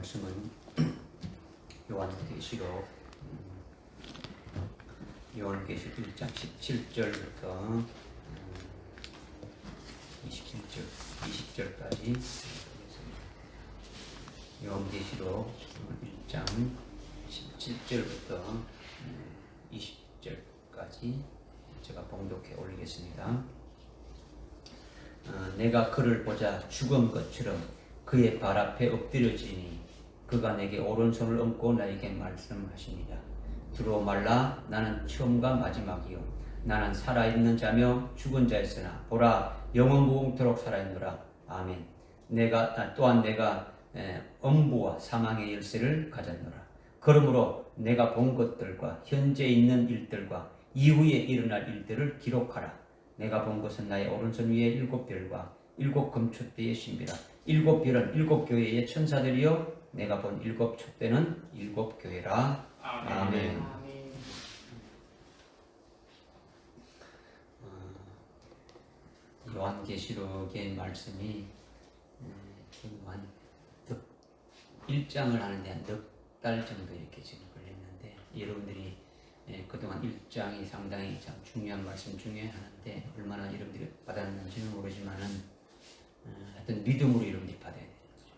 말씀은 요한계시록 1장 17절부터 20절까지 요한계시록 1장 17절부터 20절까지 제가 봉독해 올리겠습니다. 내가 그를 보자 죽은 것처럼 그의 발 앞에 엎드려지니 그가 내게 오른손을 얹고 나에게 말씀하십니다. 두려워 말라. 나는 처음과 마지막이요 나는 살아있는 자며 죽은 자였으나 보라 영원 무궁토록 살아있노라. 아멘. 또한 내가 엄부와 사망의 열쇠를 가졌노라. 그러므로 내가 본 것들과 현재 있는 일들과 이후에 일어날 일들을 기록하라. 내가 본 것은 나의 오른손 위에 7별과 7 금촛대의 신비라. 7별은 7 교회의 천사들이요 내가 본 7 촛대는 7 교회라. 아멘. 요한계시록의 말씀이 한 1장을 하는데 한 넉 달 정도 이렇게 지금 걸렸는데, 여러분들이 그동안 1장이 상당히 참 중요한 말씀 중에 하나인데 얼마나 여러분들이 받았는지는 모르지만은 하여튼 믿음으로 여러분들이 받아야 돼요.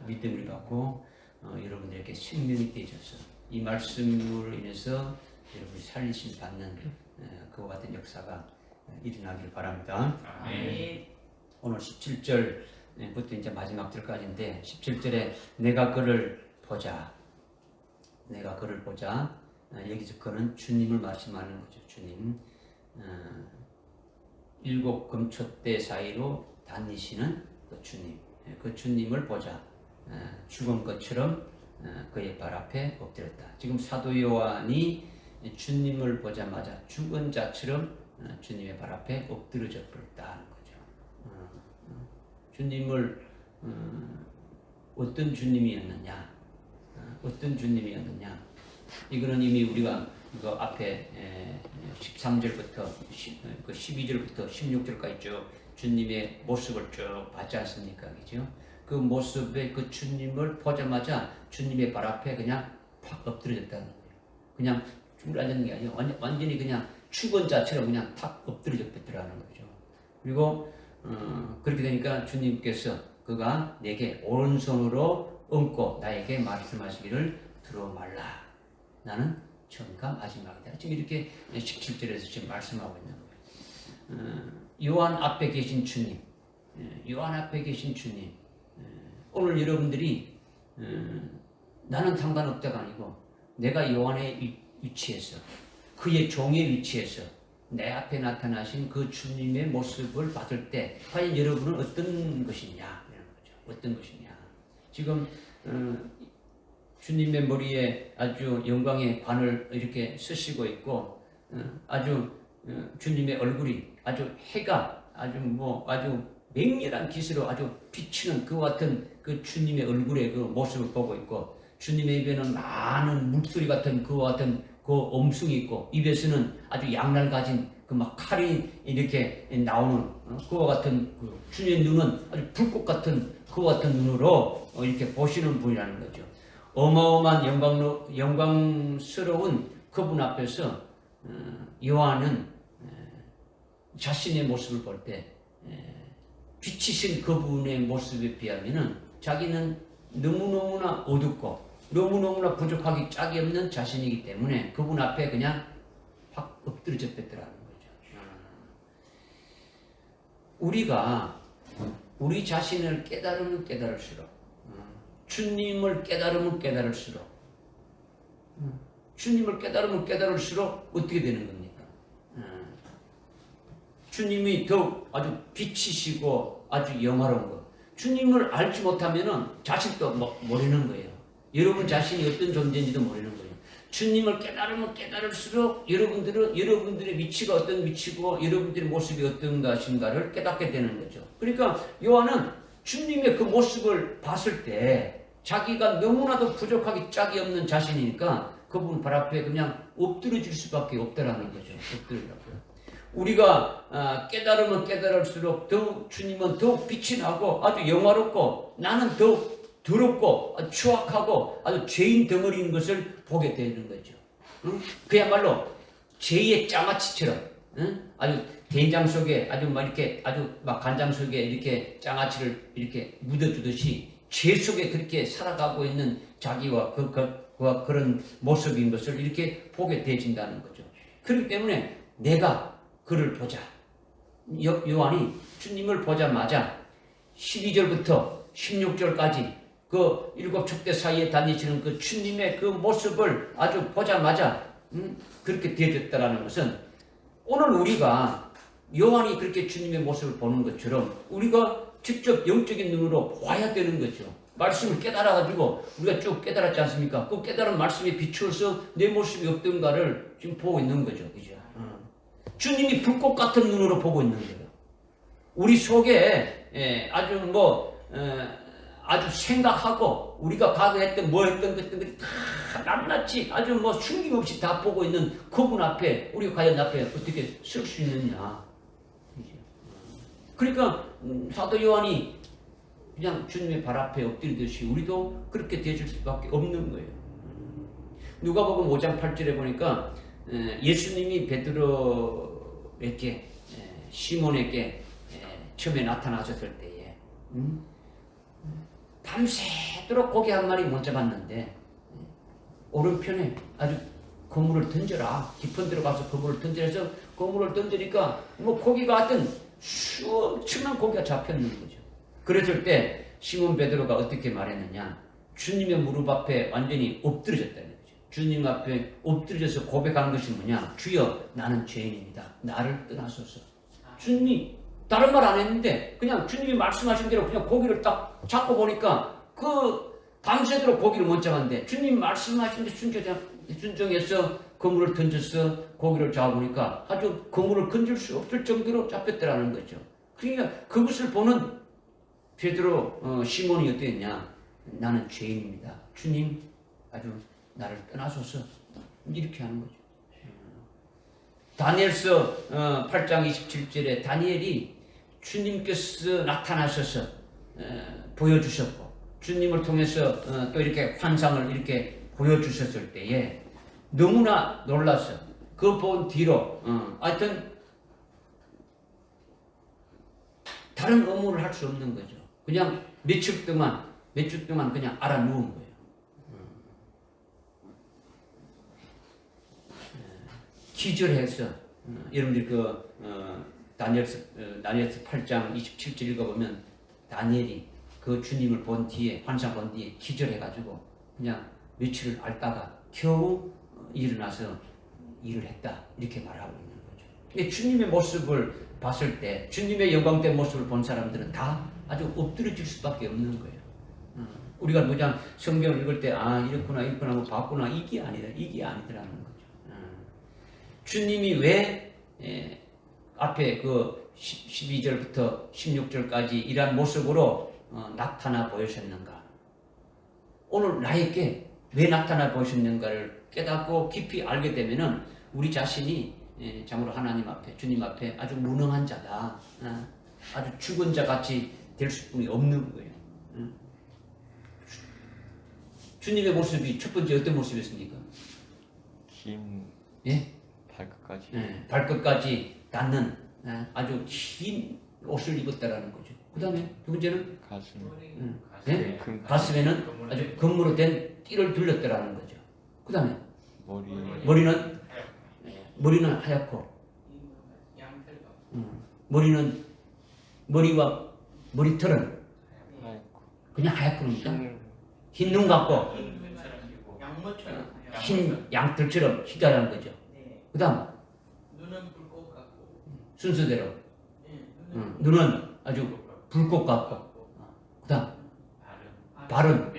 믿음을 받고 여러분들에게 생명이 되어져서 이 말씀으로 인해서 여러분이 살리심 받는 그와 같은 역사가 일어나길 바랍니다. 오늘 17절부터 이제 마지막 절까지인데 17절에 내가 그를 보자. 여기서 그는 주님을 말씀하는 거죠. 주님. 7 금촛대 사이로 다니시는 그 주님. 그 주님을 보자. 죽은 것처럼 그의 발 앞에 엎드렸다. 지금 사도 요한이 주님을 보자마자 죽은 자처럼 주님의 발 앞에 엎드려져 버렸다는 거죠. 주님을 어떤 주님이었느냐? 이거는 이미 우리가 그 앞에 13절부터 12절부터 16절까지 쭉 주님의 모습을 쭉 봤지 않습니까? 그죠? 그 모습의 그 주님을 보자마자 주님의 발 앞에 그냥 팍 엎드려졌다는 거예요. 그냥 주저앉는 게 아니에요. 완전히 그냥 죽은 자처럼 그냥 탁 엎드려졌더라는 거죠. 그리고 그렇게 되니까 주님께서 그가 내게 오른손으로 얹고 나에게 말씀하시기를 두려워 말라. 나는 처음과 마지막이다. 지금 이렇게 17절에서 지금 말씀하고 있는 거예요. 요한 앞에 계신 주님, 오늘 여러분들이 나는 상관없다가 아니고 내가 요한의 위치에서, 그의 종의 위치에서 내 앞에 나타나신 그 주님의 모습을 봤을 때 과연 여러분은 어떤 것이냐 이런 거죠. 어떤 것이냐. 지금 주님의 머리에 아주 영광의 관을 이렇게 쓰시고 있고, 아주 주님의 얼굴이 아주 해가 아주 맹렬한 빛으로 아주 비치는 그 같은 그 주님의 얼굴의 그 모습을 보고 있고, 주님의 입에는 많은 물소리 같은 그 같은 그 엄숭이 있고, 입에서는 아주 양날 가진 그 막 칼이 이렇게 나오는 그와 같은 그 주님의 눈은 아주 불꽃 같은 그 같은 눈으로 이렇게 보시는 분이라는 거죠. 어마어마한 영광스러운 그분 앞에서 요한은 자신의 모습을 볼 때 비치신 그분의 모습에 비하면은 자기는 너무너무나 어둡고 너무너무나 부족하기 짝이 없는 자신이기 때문에 그분 앞에 그냥 확 엎드려져 뺐더라는 거죠. 우리가 우리 자신을 깨달으면 깨달을수록, 주님을 깨달으면 깨달을수록, 주님을 깨달으면 깨달을수록 어떻게 되는 겁니까? 주님이 더욱 아주 빛이시고 아주 영화로운 것. 주님을 알지 못하면은 자신도 모르는 거예요. 여러분 자신이 어떤 존재인지도 모르는 거예요. 주님을 깨달으면 깨달을수록 여러분들의 위치가 어떤 위치고 여러분들의 모습이 어떤 것인가를 깨닫게 되는 거죠. 그러니까 요한은 주님의 그 모습을 봤을 때 자기가 너무나도 부족하기 짝이 없는 자신이니까 그분 발 앞에 그냥 엎드려질 수밖에 없다라는 거죠. 엎드리라고요. 우리가 깨달으면 깨달을수록 더욱 주님은 더욱 빛이 나고 아주 영화롭고 나는 더욱 더럽고 아주 추악하고 아주 죄인 덩어리인 것을 보게 되는 거죠. 응? 그야말로 죄의 장아찌처럼, 응? 아주 된장 속에 아주 막 이렇게 아주 막 간장 속에 이렇게 장아찌를 이렇게 묻어주듯이 죄 속에 그렇게 살아가고 있는 자기와 그런 모습인 것을 이렇게 보게 되어진다는 거죠. 그렇기 때문에 내가 그를 보자. 요한이 주님을 보자마자 12절부터 16절까지 그 7척대 사이에 다니시는 그 주님의 그 모습을 아주 보자마자 그렇게 되어졌다는 것은 오늘 우리가 요한이 그렇게 주님의 모습을 보는 것처럼 우리가 직접 영적인 눈으로 봐야 되는 거죠. 말씀을 깨달아가지고 우리가 쭉 깨달았지 않습니까? 그 깨달은 말씀에 비추어서 내 모습이 어떤가를 지금 보고 있는 거죠. 그죠? 주님이 불꽃 같은 눈으로 보고 있는 거예요. 우리 속에 아주 아주 생각하고 우리가 과거했던 뭐 했던 것들이 다 낱낱이 아주 숨김없이 다 보고 있는 그분 앞에 우리가 과연 앞에 어떻게 설 수 있느냐. 그러니까 사도 요한이 그냥 주님의 발 앞에 엎드리듯이 우리도 그렇게 되어질 수밖에 없는 거예요. 누가복음 5장 8절에 보니까 예수님이 베드로에게 시몬에게 처음에 나타나셨을 때에 밤새도록 고기 한 마리 못 잡았는데 오른편에 아주 그물을 던져라. 깊은 데로 가서 그물을 던져서 그물을 던지니까 고기가 하여튼 수천만 고기가 잡혔는 거죠. 그랬을 때 시몬 베드로가 어떻게 말했느냐. 주님의 무릎 앞에 완전히 엎드려졌다는 거죠. 주님 앞에 엎드려져서 고백한 것이 뭐냐. 주여 나는 죄인입니다. 나를 떠나소서. 주님이 다른 말 안 했는데 그냥 주님이 말씀하신 대로 그냥 고기를 딱 잡고 보니까 그 밤새도록 고기를 못 잡았는데 주님 말씀하신 대로 순종해서 그물을 던져서 고기를 잡아보니까 아주 그물을 건질 수 없을 정도로 잡혔더라는 거죠. 그러니까 그것을 보는 베드로 시몬이 어땠냐. 나는 죄인입니다. 주님 아주 나를 떠나소서. 이렇게 하는 거죠. 다니엘서 8장 27절에 다니엘이 주님께서 나타나셔서 보여주셨고 주님을 통해서 또 이렇게 환상을 이렇게 보여주셨을 때에 너무나 놀라서 그거 본 뒤로 하여튼 다른 업무를 할 수 없는 거죠. 그냥 며칠 동안 그냥 알아 누운 거예요. 기절해서 여러분들 다니엘서 8장 27절 읽어보면 다니엘이 그 주님을 본 뒤에 환상 본 뒤에 기절해가지고 그냥 며칠을 앓다가 겨우 일어나서 일을 했다 이렇게 말하고 있는 거죠. 근데 주님의 모습을 봤을 때 주님의 영광된 모습을 본 사람들은 다 아주 엎드려질 수밖에 없는 거예요. 우리가 그냥 성경을 읽을 때 이렇구나 뭐 봤구나 이게 아니더라는 거죠. 주님이 왜 앞에 그 12절부터 16절까지 이러한 모습으로 나타나 보이셨는가? 오늘 나에게 왜 나타나 보이셨는가를 깨닫고 깊이 알게 되면은 우리 자신이 참으로 하나님 앞에 주님 앞에 아주 무능한 자다. 아주 죽은 자 같이 될 수뿐이 없는 거예요. 주님의 모습이 첫 번째 어떤 모습이었습니까? 긴 발끝까지. 발끝까지 닿는 아주 긴 옷을 입었다라는 거죠. 그 다음에 두 번째는 가슴에는 아주 금으로 된 띠를 둘렀다라는 거죠. 그 다음에 머리는 하얗고 머리와 머리털은 그냥 하얗습니다. 흰 눈 같고 흰 양털처럼 희다란 거죠. 그 다음 눈은 불꽃 같고 순서대로 눈은 아주 불꽃 같고 그 다음 발은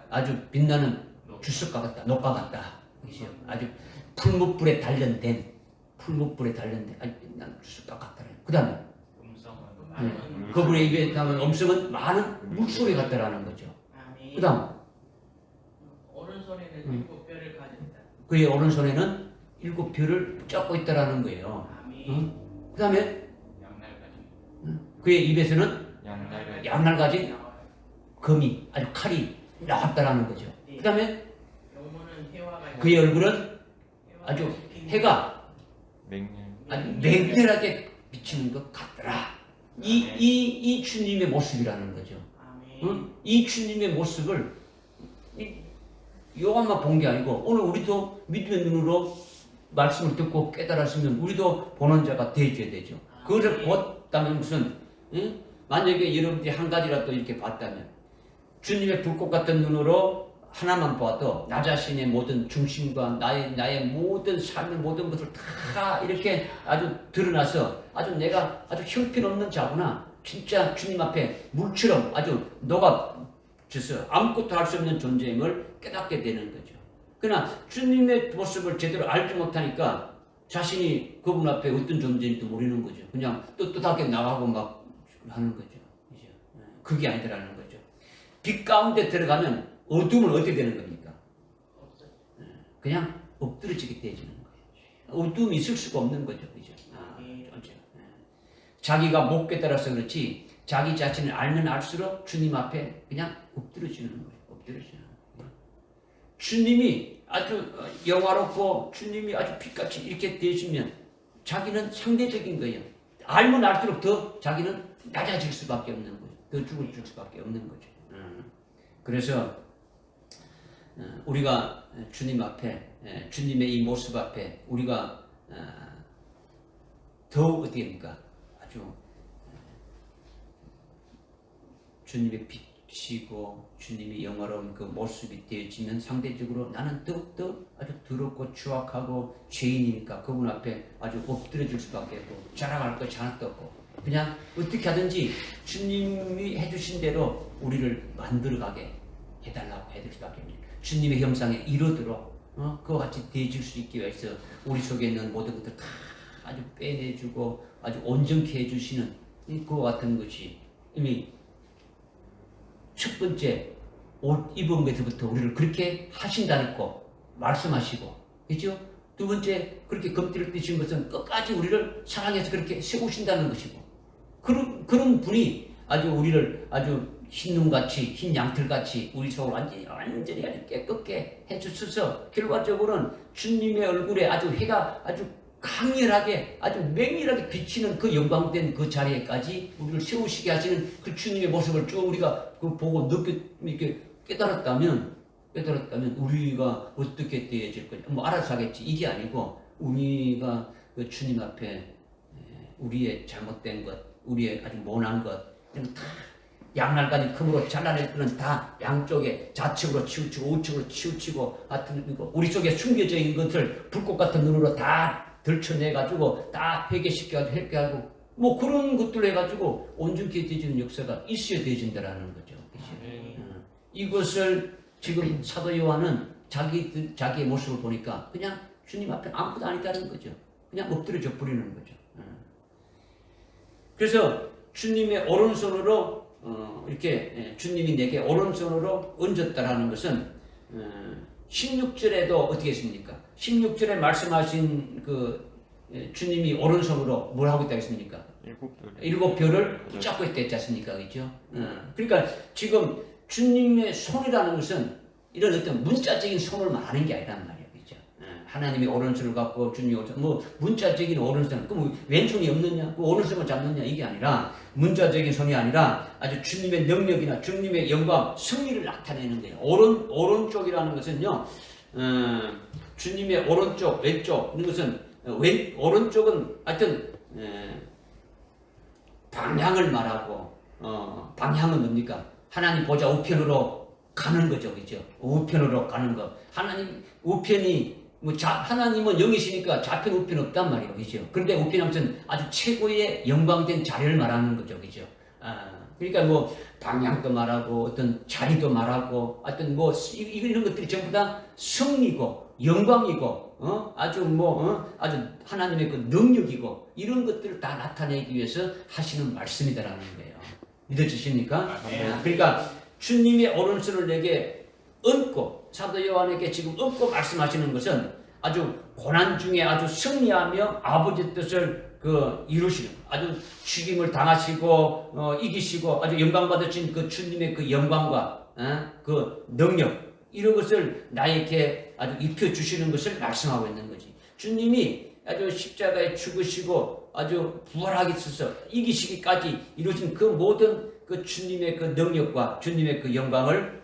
아주 빛나는 주석과 같다. 녹과 같다. 아주 풀무불에 단련된 아주 빛나는 주석과 같다. 그 다음에 그분의 입에 담은 음성은 많은 물소리 같다라는 거죠. 그 다음 오른손에는 7뼈를 가졌다. 그의 오른손에는 7뼈를 쫓고 있다라는 거예요. 그 다음에 그의 입에서는 양날가지 검이 아주 칼이 나왔다라는 거죠. 그 다음에 영문은 해화가 그의 얼굴은 아주 해가 맹렬. 아주 맹렬하게 비치는 것 같더라. 이 주님의 모습이라는 거죠. 아멘. 응? 이 주님의 모습을 요한만 본 게 아니고 오늘 우리도 믿음의 눈으로 말씀을 듣고 깨달았으면 우리도 보는 자가 되어야 되죠. 그것을 보았다면 무슨 만약에 여러분들이 한 가지라도 이렇게 봤다면 주님의 불꽃 같은 눈으로 하나만 봐도 나 자신의 모든 중심과 나의 모든 삶의 모든 것을 다 이렇게 아주 드러나서 아주 내가 아주 형편없는 자구나. 진짜 주님 앞에 물처럼 아주 녹아져서 아무것도 할 수 없는 존재임을 깨닫게 되는 거죠. 그러나 주님의 모습을 제대로 알지 못하니까 자신이 그분 앞에 어떤 존재인지도 모르는 거죠. 그냥 떳떳하게 나가고 막 하는 거죠. 그게 아니더라는 거죠. 빛 가운데 들어가면 어둠은 어떻게 되는 겁니까? 그냥 엎드러지게 되어지는 거예요. 어둠이 있을 수가 없는 거죠. 그죠? 자기가 못 깨달아서 그렇지 자기 자신을 알면 알수록 주님 앞에 그냥 엎드러지는 거예요. 엎드러지는 거예요. 주님이 아주 영화롭고 주님이 아주 빛같이 이렇게 되시면 자기는 상대적인 거예요. 알면 알수록 더 자기는 낮아질 수밖에 없는 거예요. 더 죽을 수밖에 없는 거죠. 그래서 우리가 주님 앞에 주님의 이 모습 앞에 우리가 더욱 어떻게 됩니까? 아주 주님의 빛이고 주님의 영화로운 그 모습이 되어지면 상대적으로 나는 더욱더 아주 더럽고 추악하고 죄인이니까 그분 앞에 아주 엎드려질 수밖에 없고 자랑할 것이 하나도 없고 그냥 어떻게 하든지 주님이 해주신 대로 우리를 만들어가게 해달라고 해드릴 수밖에 없습니다. 주님의 형상에 이르도록 그와 같이 되어질 수 있기 위해서 우리 속에 있는 모든 것들 다 아주 빼내주고 아주 온전케 해주시는 그와 같은 것이 이미 첫 번째 옷 입은 것부터 우리를 그렇게 하신다고 말씀하시고 그렇죠? 두 번째 그렇게 검띠를 띠신 것은 끝까지 우리를 사랑해서 그렇게 세우신다는 것이고 그런 분이 아주 우리를 아주 흰눈같이 흰 양털같이 우리 속을 완전히 아주 깨끗게 해주셔서 결과적으로는 주님의 얼굴에 아주 해가 아주 강렬하게 아주 맹렬하게 비치는 그 영광된 그 자리에까지 우리를 세우시게 하시는 그 주님의 모습을 쭉 우리가 그 보고 이렇게 깨달았다면 우리가 어떻게 되어질 거냐 뭐 알아서 하겠지 이게 아니고 우리가 그 주님 앞에 우리의 잘못된 것 우리의 아주 모난 것 이런 다 양날까지 금으로 잘라낼 것은 다 양쪽에 좌측으로 치우치고 우측으로 치우치고 하여튼 우리 속에 숨겨져 있는 것을 불꽃 같은 눈으로 다 들춰내가지고 다 회개하고 뭐 그런 것들로 해가지고 온전케 되어지는 역사가 있어야 되어진다라는 거죠. 이것을 지금 사도 요한은 자기의 모습을 보니까 그냥 주님 앞에 아무것도 아니다는 거죠. 그냥 엎드려져 버리는 거죠. 그래서 주님의 오른손으로 이렇게 주님이 내게 오른손으로 얹었다라는 것은 16절에도 어떻게 했습니까? 16절에 말씀하신 그 주님이 오른손으로 뭘 하고 있다고 했습니까? 일곱 별을 붙잡고 있다 했습니까? 그렇죠? 그러니까 지금 주님의 손이라는 것은 이런 어떤 문자적인 손을 말하는 게 아니란 말이에요. 그렇죠? 하나님이 오른손을 갖고 주님이 오른손, 뭐 문자적인 오른손, 그럼 왼손이 없느냐? 그 오른손을 잡느냐? 이게 아니라 문자적인 손이 아니라 아주 주님의 능력이나 주님의 영광, 승리를 나타내는 거예요. 오른쪽이라는 것은요, 주님의 오른쪽, 왼쪽 이런 것은 오른쪽은 하여튼 방향을 말하고 방향은 뭡니까? 하나님 보좌 우편으로 가는 거죠, 그죠? 우편으로 가는 거. 하나님 우편이 하나님은 영이시니까 좌편 우편 없단 말이에요, 그죠? 그런데 우편하면 아주 최고의 영광된 자리를 말하는 거죠, 그죠? 그러니까 뭐 방향도 말하고 어떤 자리도 말하고 하여튼 뭐 이런 것들이 전부 다 승리고 영광이고 아주 아주 하나님의 그 능력이고 이런 것들을 다 나타내기 위해서 하시는 말씀이다라는 거예요. 믿어지십니까? 그러니까 주님의 오른손을 내게 얹고 사도 요한에게 지금 얹고 말씀하시는 것은 아주 고난 중에 아주 승리하며 아버지 뜻을 이루시는 아주 죽임을 당하시고 이기시고 아주 영광 받으신 그 주님의 그 영광과 그 능력 이런 것을 나에게 아주 입혀 주시는 것을 말씀하고 있는 거지. 주님이 아주 십자가에 죽으시고 아주 부활하기 있어서 이기시기까지 이루어진 그 모든 그 주님의 그 능력과 주님의 그 영광을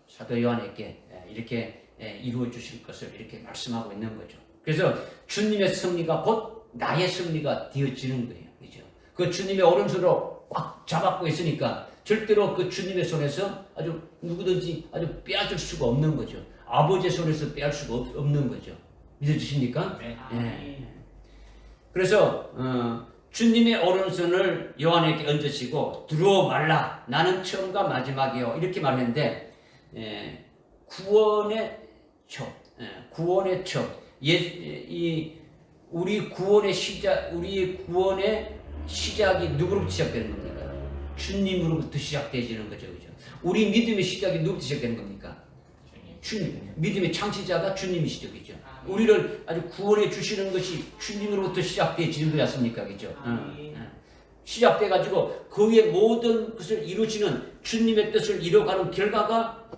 사도 요한에게 이렇게 이루어 주실 것을 이렇게 말씀하고 있는 거죠. 그래서 주님의 승리가 곧 나의 승리가 되어지는 거예요. 그죠? 그 주님의 오른손으로 꽉 잡고 있으니까 절대로 그 주님의 손에서 아주 누구든지 아주 빼앗을 수가 없는 거죠. 아버지의 손에서 빼앗을 수가 없는 거죠. 믿어주십니까? 네. 예. 그래서 주님의 오른손을 요한에게 얹으시고 두려워 말라 나는 처음과 마지막이요 이렇게 말했는데 구원의 첫 구원의 첫 우리 구원의 시작 우리의 구원의 시작이 누구로부터 시작되는 겁니까? 주님으로부터 시작되지는 거죠, 그죠? 우리 믿음의 시작이 누구부터 시작되는 겁니까? 주님. 믿음의 창시자가 주님이시죠, 그죠? 우리를 아주 구원해 주시는 것이 주님으로부터 시작되어지는 거지 않습니까, 그죠? 시작돼 가지고 그 위에 모든 것을 이루시는 주님의 뜻을 이뤄가는 결과가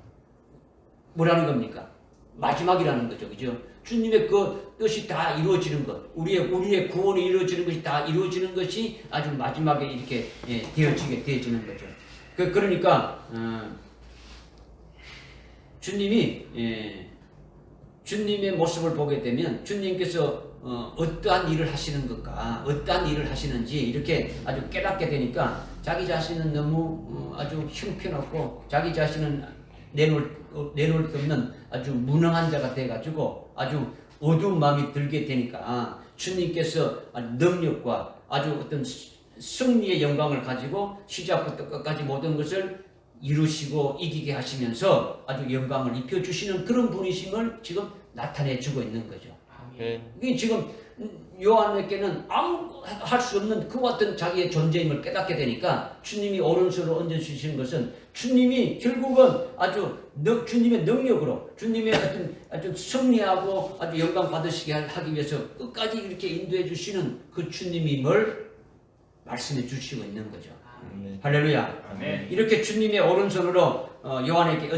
뭐라는 겁니까? 마지막이라는 거죠, 그죠? 주님의 그 뜻이 다 이루어지는 것, 우리의 구원이 이루어지는 것이 다 이루어지는 것이 아주 마지막에 이렇게 되어지는 거죠. 그러니까 주님의 모습을 보게 되면 주님께서 어떠한 일을 하시는 건가, 어떠한 일을 하시는지 이렇게 아주 깨닫게 되니까 자기 자신은 너무 아주 형편없고 자기 자신은 내놓을 수 없는 아주 무능한 자가 돼가지고 아주 어두운 마음이 들게 되니까 주님께서 능력과 아주 어떤 승리의 영광을 가지고 시작부터 끝까지 모든 것을 이루시고 이기게 하시면서 아주 영광을 입혀주시는 그런 분이심을 지금 나타내주고 있는 거죠. 이게 지금 요한에게는 아무 할 수 없는 그 같은 자기의 존재임을 깨닫게 되니까 주님이 오른손으로 얹어주시는 것은 주님이 결국은 아주 주님의 능력으로 주님의 어떤 아주 승리하고 아주 영광 받으시게 하기 위해서 끝까지 이렇게 인도해 주시는 그 주님임을 말씀해 주시고 있는 거죠. 할렐루야. 이렇게 주님의 오른손으로 요한에게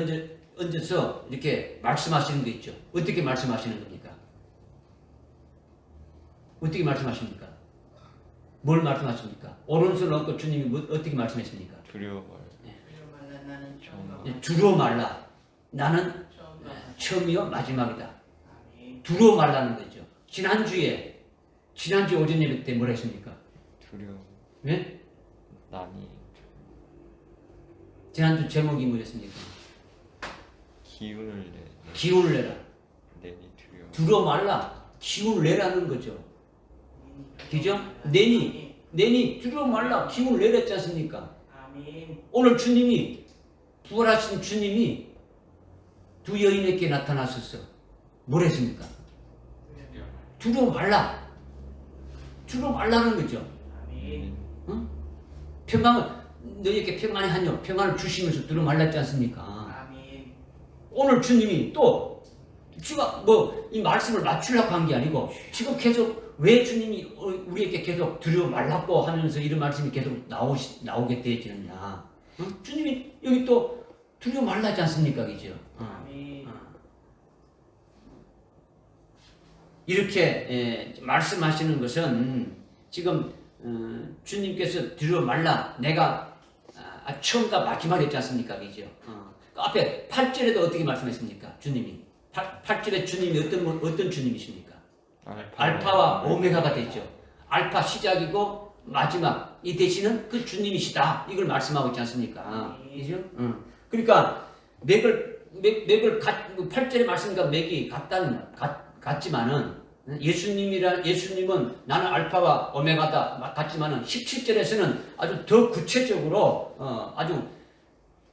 얹어서 이렇게 말씀하시는 거 있죠. 어떻게 말씀하시는 겁니까? 어떻게 말씀하십니까? 뭘 말씀하십니까? 오른손을 얹고 주님이 어떻게 말씀했습니까? 두려워 말라 나는 처음 두려워 말라. 나는 처음이요 마지막이다. 두려워 말라는 거죠. 지난주에 오전 예배 때 뭐라 했습니까? 두려워 네? 난이 지난주 제목이 뭐였습니까? 기운을 내라. 내니 두려워 말라. 기운을 내라는 거죠. 그죠? 내니 두려워 말라. 기운을 내랬지 않습니까? 오늘 주님이 부활하신 주님이 두 여인에게 나타나셨어. 뭘 했습니까? 두려워 말라. 두려워 말라는 거죠. 응? 평강을 너희에게 평안히 하뇨. 평안을 주시면서 두려워 말랐지 않습니까? 오늘 주님이 또 지금 이 말씀을 맞추려고 한 게 아니고 지금 계속 왜 주님이 우리에게 계속 두려워 말라고 하면서 이런 말씀이 계속 나오게 되어지느냐? 주님이 여기 또 두려워 말라지 않습니까, 그죠? 이렇게 말씀하시는 것은 지금 주님께서 두려워 말라. 내가 처음과 마지막이었지 않습니까, 그죠? 앞에 8절에도 어떻게 말씀했습니까, 주님이? 8절에 주님이 어떤 주님이십니까? 알파와 오메가가 되죠. 알파 시작이고 마지막 이 되시는 그 주님이시다. 이걸 말씀하고 있지 않습니까? 그죠? 그러니까 맥을 8절에 말씀과 맥이 같지만은 예수님은 나는 알파와 오메가다 같지만은 17절에서는 아주 더 구체적으로 아주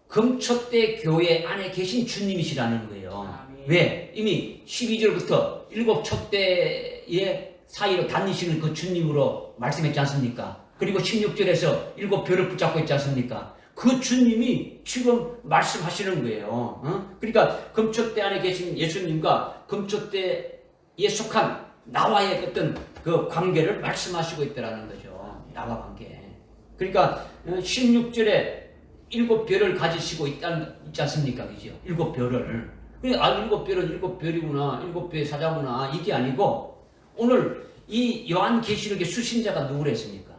금초대 교회 안에 계신 주님이시라는 거예요. 왜? 이미 12절부터 일곱 촛대의 사이로 다니시는 그 주님으로 말씀했지 않습니까? 그리고 16절에서 일곱 별을 붙잡고 있지 않습니까? 그 주님이 지금 말씀하시는 거예요. 그러니까 금초대 안에 계신 예수님과 금초대에 속한 나와의 어떤 그 관계를 말씀하시고 있더라는 거죠. 나와 관계. 그러니까 16절에 7별을 가지시고 있지 않습니까? 그죠? 7별을. 아, 7별은 7별이구나. 7별의 사자구나. 이게 아니고 오늘 이 요한계시록의 수신자가 누구랬습니까?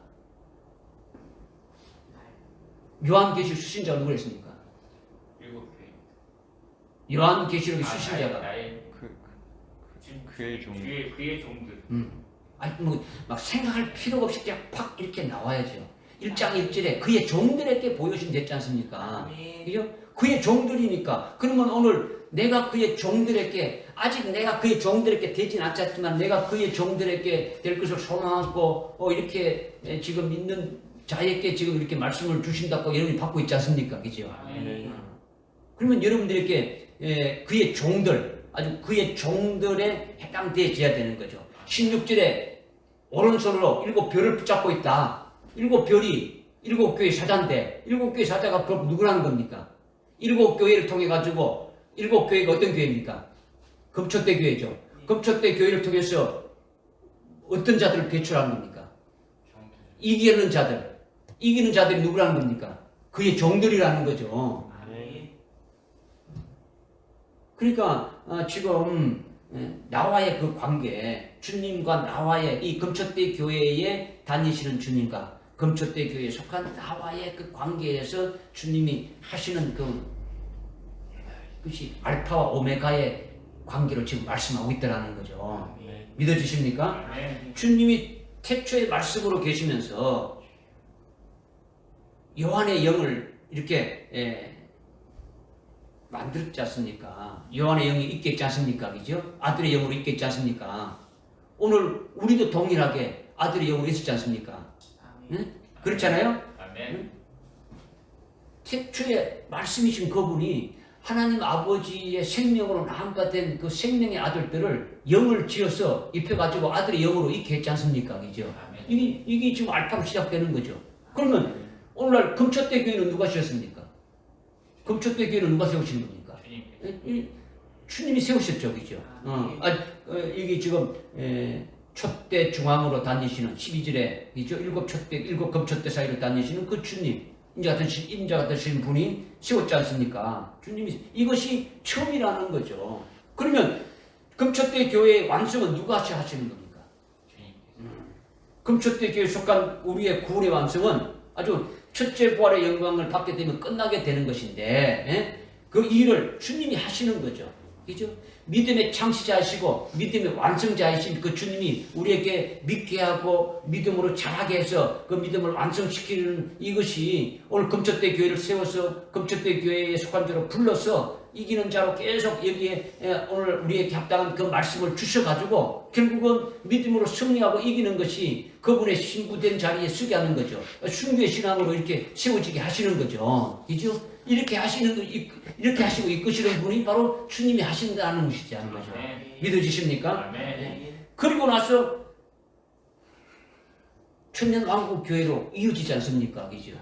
요한계시록 수신자가 누구랬습니까? 요한계시록의 수신자가 그의 종. 그의 종들. 아니 막 생각할 필요가 없이 그냥 팍 이렇게 나와야죠. 1장 1절에 그의 종들에게 보여주신 됐지 않습니까? 아멘. 그죠? 그의 종들이니까. 그러면 오늘 내가 그의 종들에게 아직 내가 그의 종들에게 되진 않았지만 내가 그의 종들에게 될 것을 소망하고 이렇게 지금 있는 자에게 지금 이렇게 말씀을 주신다고 여러분이 받고 있지 않습니까? 그죠? 아멘. 그러면 여러분들에게 그의 종들 아주 그의 종들에 해당되어야 되는 거죠. 16절에 오른손으로 7별을 붙잡고 있다. 7별이 7교회 사자인데 7교회 사자가 그럼 누구라는 겁니까? 7교회를 통해 가지고 7교회가 어떤 교회입니까? 금초대 교회죠. 금초대 교회를 통해서 어떤 자들을 배출하는 겁니까? 이기는 자들. 이기는 자들이 누구라는 겁니까? 그의 종들이라는 거죠. 아멘. 그러니까 지금 나와의 그 관계, 주님과 나와의 이 금초대 교회에 다니시는 주님과 금초대 교회에 속한 나와의 그 관계에서 주님이 하시는 그것이 알파와 오메가의 관계로 지금 말씀하고 있다는 거죠. 믿어지십니까? 아멘. 주님이 태초의 말씀으로 계시면서 요한의 영을 이렇게 만들었지 않습니까? 요한의 영이 있게 있지 않습니까? 그죠? 아들의 영으로 있게 있지 않습니까? 오늘 우리도 동일하게 아들의 영으로 있었지 않습니까? 아멘. 응? 그렇잖아요? 아멘. 태초에 말씀이신 그분이 하나님 아버지의 생명으로 나음받은 그 생명의 아들들을 영을 지어서 입혀가지고 아들의 영으로 있게 했지 않습니까? 그죠? 아멘. 이게 지금 알파로 시작되는 거죠. 그러면 오늘날 금초대 교회는 누가 지었습니까? 금초대 교회는 누가 세우신 겁니까? 주님께서. 주님이 세우셨죠, 그죠? 이게 지금 촛대 중앙으로 다니시는 12절에 그죠? 7 금초대 사이로 다니시는 그 주님 인자 같으신 분이 세웠지 않습니까? 주님이 이것이 처음이라는 거죠. 그러면 금초대 교회의 완성은 누가 하시는 겁니까? 주님께서. 금초대 교회에 속한 우리의 구원의 완성은 아주 첫째 부활의 영광을 받게 되면 끝나게 되는 것인데 그 일을 주님이 하시는 거죠. 그죠? 믿음의 창시자이시고 믿음의 완성자이신 그 주님이 우리에게 믿게 하고 믿음으로 자라게 해서 그 믿음을 완성시키는 이것이 오늘 금초대 교회를 세워서 금초대 교회에 속한 자로 불러서 이기는 자로 계속 여기에 오늘 우리에게 합당한 그 말씀을 주셔가지고 결국은 믿음으로 승리하고 이기는 것이 그분의 신부된 자리에 서게 하는 거죠. 순교의 신앙으로 이렇게 세워지게 하시는 거죠. 그죠? 이렇게 하시고 이끄시는 분이 바로 주님이 하신다는 것이라는 거죠. 믿어지십니까? 아멘. 그리고 나서 천년왕국교회로 이어지지 않습니까? 그죠?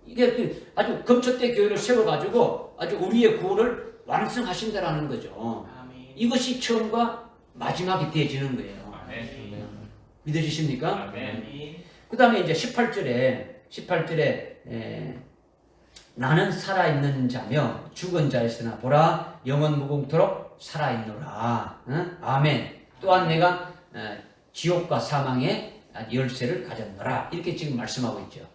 이게 아주 금초대 교회를 세워가지고 아주 우리의 구원을 완성하신다라는 거죠. 아멘. 이것이 처음과 마지막이 되어지는 거예요. 아멘. 믿어지십니까? 아멘. 그 다음에 이제 18절에 나는 살아있는 자며 죽은 자였으나 보라 영원 무궁토록 살아있노라. 응? 아멘. 또한 내가 지옥과 사망의 열쇠를 가졌노라. 이렇게 지금 말씀하고 있죠.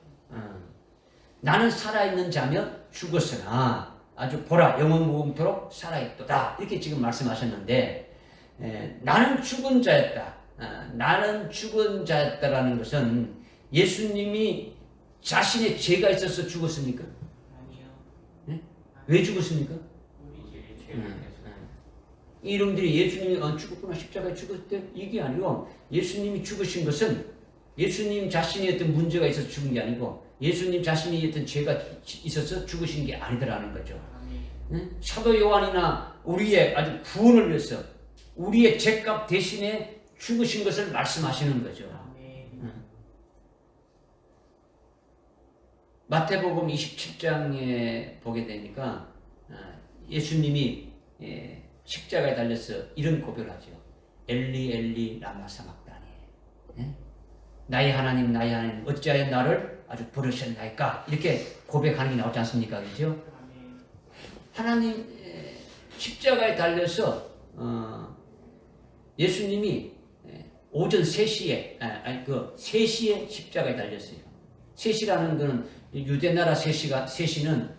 나는 살아있는 자며 죽었으나 아주 보라 영원 무궁토록 살아있도다. 이렇게 지금 말씀하셨는데 나는 죽은 자였다. 나는 죽은 자였다라는 것은 예수님이 자신의 죄가 있어서 죽었습니까? 아니요. 왜 죽었습니까? 우리 죄를 이름들이 예수님이 죽었구나 십자가에 죽었을 때 이게 아니고 예수님이 죽으신 것은 예수님 자신이 어떤 문제가 있어서 죽은 게 아니고 예수님 자신이 어떤 죄가 있어서 죽으신 게 아니더라는 거죠. 아멘. 사도 요한이나 우리의 아주 구원을 위해서 우리의 죄값 대신에 죽으신 것을 말씀하시는 거죠. 아멘. 마태복음 27장에 보게 되니까 예수님이 십자가에 달려서 이런 고백을 하죠. 엘리 엘리 라마 사막다니. 예? 나의 하나님 나의 하나님 어찌하여 나를 아주 부르셨나이까 이렇게 고백하는 게 나오지 않습니까? 그죠? 아멘. 하나님 십자가에 달려서 예수님이 오전 3시에 아니 그 3시에 십자가에 달렸어요. 3시라는 거는 유대 나라 3시는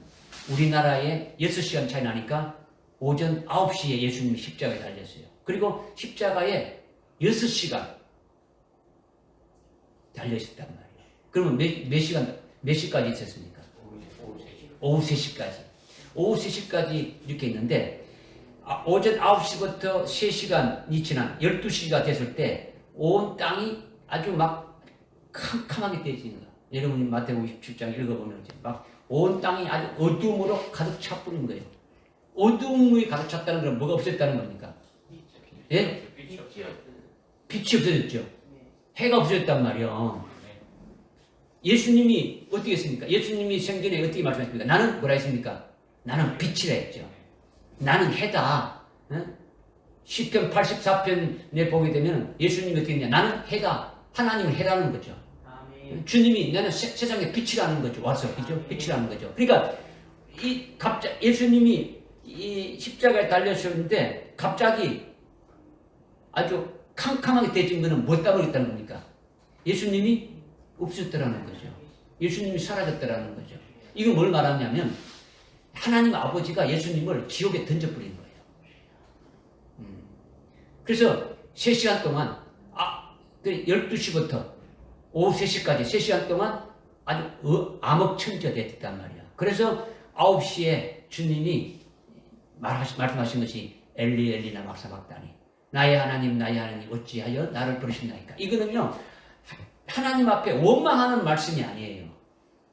우리나라에 6시간 차이 나니까 오전 9시에 예수님이 십자가에 달렸어요. 그리고 십자가에 6시간 달려있었단 말이에요. 그러면 몇 시간, 몇 시까지 있었습니까? 오후 3시까지. 오후 3시까지 이렇게 있는데, 오전 9시부터 3시간이 지난 12시가 됐을 때, 온 땅이 아주 막 캄캄하게 되어지는 거예요. 여러분이 마태복음 27장 읽어보면, 막 온 땅이 아주 어둠으로 가득 차버린 거예요. 어둠이 가득 찼다는 건 뭐가 없었다는 겁니까? 예? 빛이 없어요. 빛이 없어졌죠. 네. 해가 없어졌단 말이에요. 예수님이 어떻게 했습니까? 예수님이 생전에 어떻게 말씀하십니까? 나는 뭐라 했습니까? 나는 빛이라 했죠. 나는 해다. 시편 84편에 보게 되면 예수님이 어떻게 했냐? 나는 해다. 하나님을 해라는 거죠. 아멘. 주님이 나는 세상의 빛이라는 거죠. 와서 그죠? 빛이라는 거죠. 그러니까 예수님이 이 십자가에 달렸었는데 갑자기 아주 캄캄하게 되어진 것은 못 따버렸다는 겁니까? 예수님이 없었더라는 거죠. 예수님이 사라졌더라는 거죠. 이건 뭘 말하냐면 하나님 아버지가 예수님을 지옥에 던져버린 거예요. 그래서 3시간 동안 12시부터 오후 3시까지 3시간 동안 아주 암흑천지됐단 말이야. 그래서 9시에 주님이 말씀하신 것이 엘리 엘리 라마 사박다니 나의 하나님 나의 하나님 어찌하여 나를 부르시나이까. 이거는요 하나님 앞에 원망하는 말씀이 아니에요.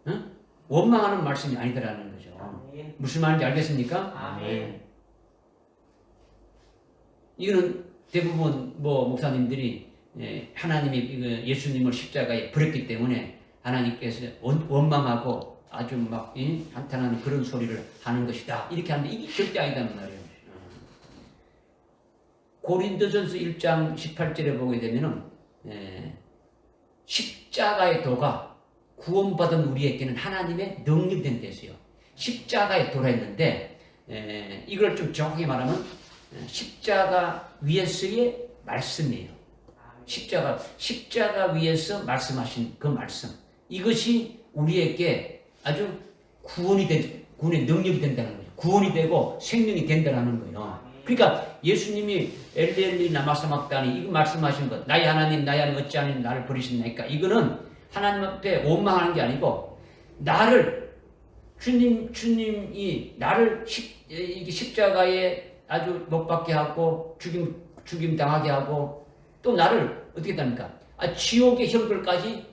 응? 원망하는 말씀이 아니더라는 거죠. 아멘. 무슨 말인지 알겠습니까? 아멘. 이거는 대부분 목사님들이 하나님이 예수님을 십자가에 버렸기 때문에 하나님께서 원망하고 아주 막 한탄하는 그런 소리를 하는 것이다 이렇게 하는데 이게 절대 아니단 말이에요. 고린도전서 1장 18절에 보게 되면은 십자가의 도가 구원받은 우리에게는 하나님의 능력이 된 데서요. 십자가의 도라 했는데 이걸 좀 정확하게 말하면 십자가 위에서의 말씀이에요. 십자가 위에서 말씀하신 그 말씀 이것이 우리에게 아주 구원의 능력이 된다는 거죠. 구원이 되고 생명이 된다는 거예요. 그러니까 예수님이 엘리 엘리 라마 사박다니 이거 말씀하신 것 나의 하나님 나의 하나님 어찌하여 나를 버리시나이까 이거는 하나님 앞에 원망하는 게 아니고 나를 주님이 나를 십자가에 아주 못 박게 하고 죽임 당하게 하고 또 나를 어떻게 합니까? 지옥의 형벌까지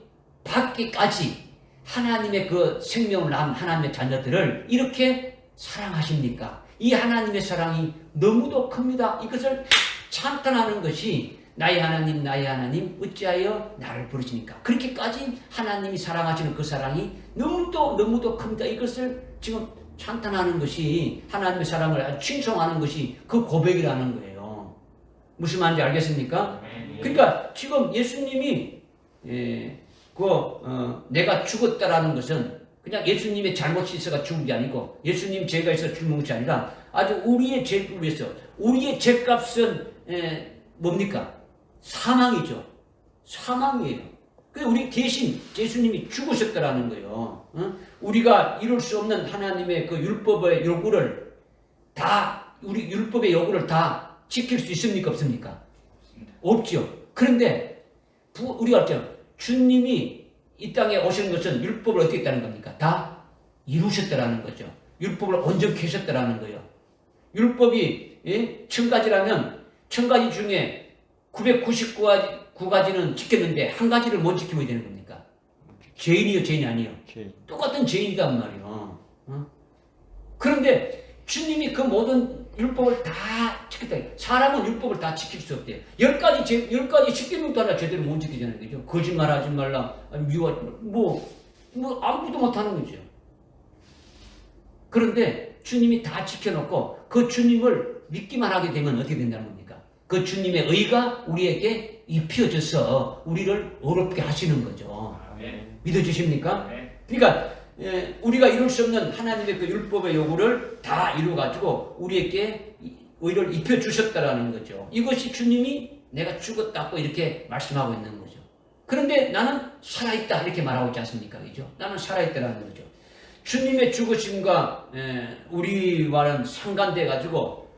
받기까지 하나님의 그 생명을 낳은 하나님의 자녀들을 이렇게 사랑하십니까? 이 하나님의 사랑이 너무도 큽니다. 이것을 찬탄하는 것이 나의 하나님 나의 하나님 어찌하여 나를 부르시니까 그렇게까지 하나님이 사랑하시는 그 사랑이 너무도 큽니다. 이것을 지금 찬탄하는 것이 하나님의 사랑을 칭송하는 것이 그 고백이라는 거예요. 무슨 말인지 알겠습니까? 그러니까 지금 예수님이 내가 죽었다라는 것은 그냥 예수님의 잘못이 있어가 죽은 게 아니고 예수님 죄가 있어 죽은 것이 아니라 아주 우리의 죄를 위해서 우리의 죄값은 뭡니까? 사망이죠. 사망이에요. 그래서 우리 대신 예수님이 죽으셨다라는 거예요. 우리가 이룰 수 없는 하나님의 그 율법의 요구를 우리 율법의 요구를 다 지킬 수 있습니까? 없습니까? 없죠. 그런데 우리가 알죠. 주님이 이 땅에 오신 것은 율법을 어떻게 했다는 겁니까? 다 이루셨다라는 거죠. 율법을 온전히 하셨다라는 거예요. 율법이 1000가지라면 1000가지 중에 999가지는 지켰는데 한 가지를 못 지키면 되는 겁니까? 죄인이요, 죄인이 아니요. 똑같은 죄인이란 말이에요. 그런데 주님이 그 모든 율법을 다 지켰다. 사람은 율법을 다 지킬 수 없대요. 10가지 지키는 것도 하나 제대로 못 지키잖아요. 그죠? 거짓말하지 말라, 미워하지 말라, 아무것도 못하는 거죠. 그런데 주님이 다 지켜놓고 그 주님을 믿기만 하게 되면 어떻게 된다는 겁니까? 그 주님의 의가 우리에게 입혀져서 우리를 어렵게 하시는 거죠. 아멘. 믿어주십니까? 아멘. 그러니까 우리가 이룰 수 없는 하나님의 그 율법의 요구를 다 이루어가지고 우리에게 의를 입혀주셨다라는 거죠. 이것이 주님이 내가 죽었다고 이렇게 말씀하고 있는 거죠. 그런데 나는 살아있다 이렇게 말하고 있지 않습니까? 그죠? 나는 살아있다라는 거죠. 주님의 죽으심과 우리와는 상관돼 가지고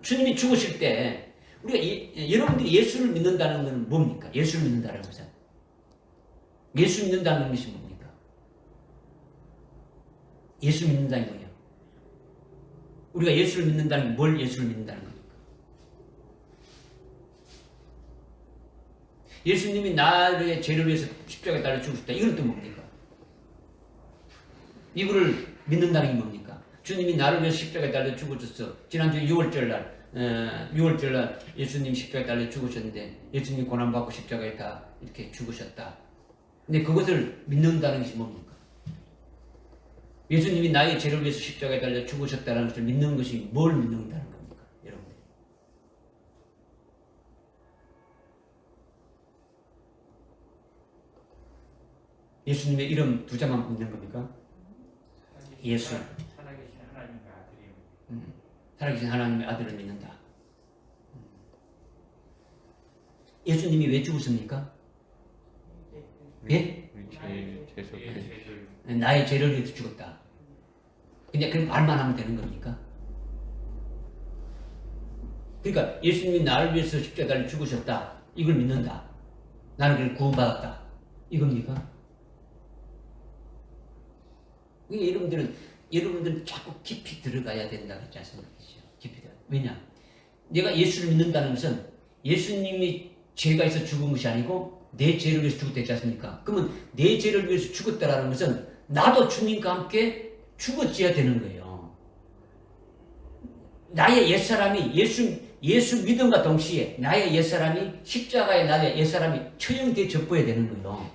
주님이 죽으실 때 우리가 여러분들이 예수를 믿는다는 것은 뭡니까? 예수를 믿는다는 것은 예수 믿는다는 것이 뭡니까? 예수 믿는다는 거예요. 우리가 예수를 믿는다는 게 뭘 예수를 믿는다는 겁니까? 예수님이 나의 죄를 위해서 십자가에 달려 죽으셨다. 이건 또 뭡니까? 이거를 믿는다는 게 뭡니까? 주님이 나를 위해서 십자가에 달려 죽으셨어. 지난주 6월절 날 예수님 십자가에 달려 죽으셨는데 예수님이 고난받고 십자가에 다 이렇게 죽으셨다. 근데 그것을 믿는다는 것이 뭡니까? 예수님이 나의 죄를 위해서 십자가에 달려 죽으셨다는 것을 믿는 것이 뭘 믿는다는 겁니까? 여러분들. 예수님의 이름 두 자만 믿는 겁니까? 예수. 살아계신 하나님의 아들이요. 살아계신 하나님의 아들을 믿는다. 예수님이 왜 죽으십니까? 예? 우리 죄 죄속해. 나의 죄를 위해서 죽었다. 그냥 그럼 말만 하면 되는 겁니까? 그러니까 예수님이 나를 위해서 십자가에 달려 죽으셨다. 이걸 믿는다. 나는 그걸 구원받았다. 이겁니까? 여러분들은 자꾸 깊이 들어가야 된다고 했지 않습니까? 깊이 들어가. 왜냐? 내가 예수를 믿는다는 것은 예수님이 죄가 있어 죽은 것이 아니고 내 죄를 위해서 죽었다 했지 않습니까? 그러면 내 죄를 위해서 죽었다라는 것은 나도 주님과 함께 죽어져야 되는 거예요. 나의 옛사람이 예수 믿음과 동시에 나의 옛사람이 십자가에 나의 옛사람이 처형돼 접어야 되는 거예요.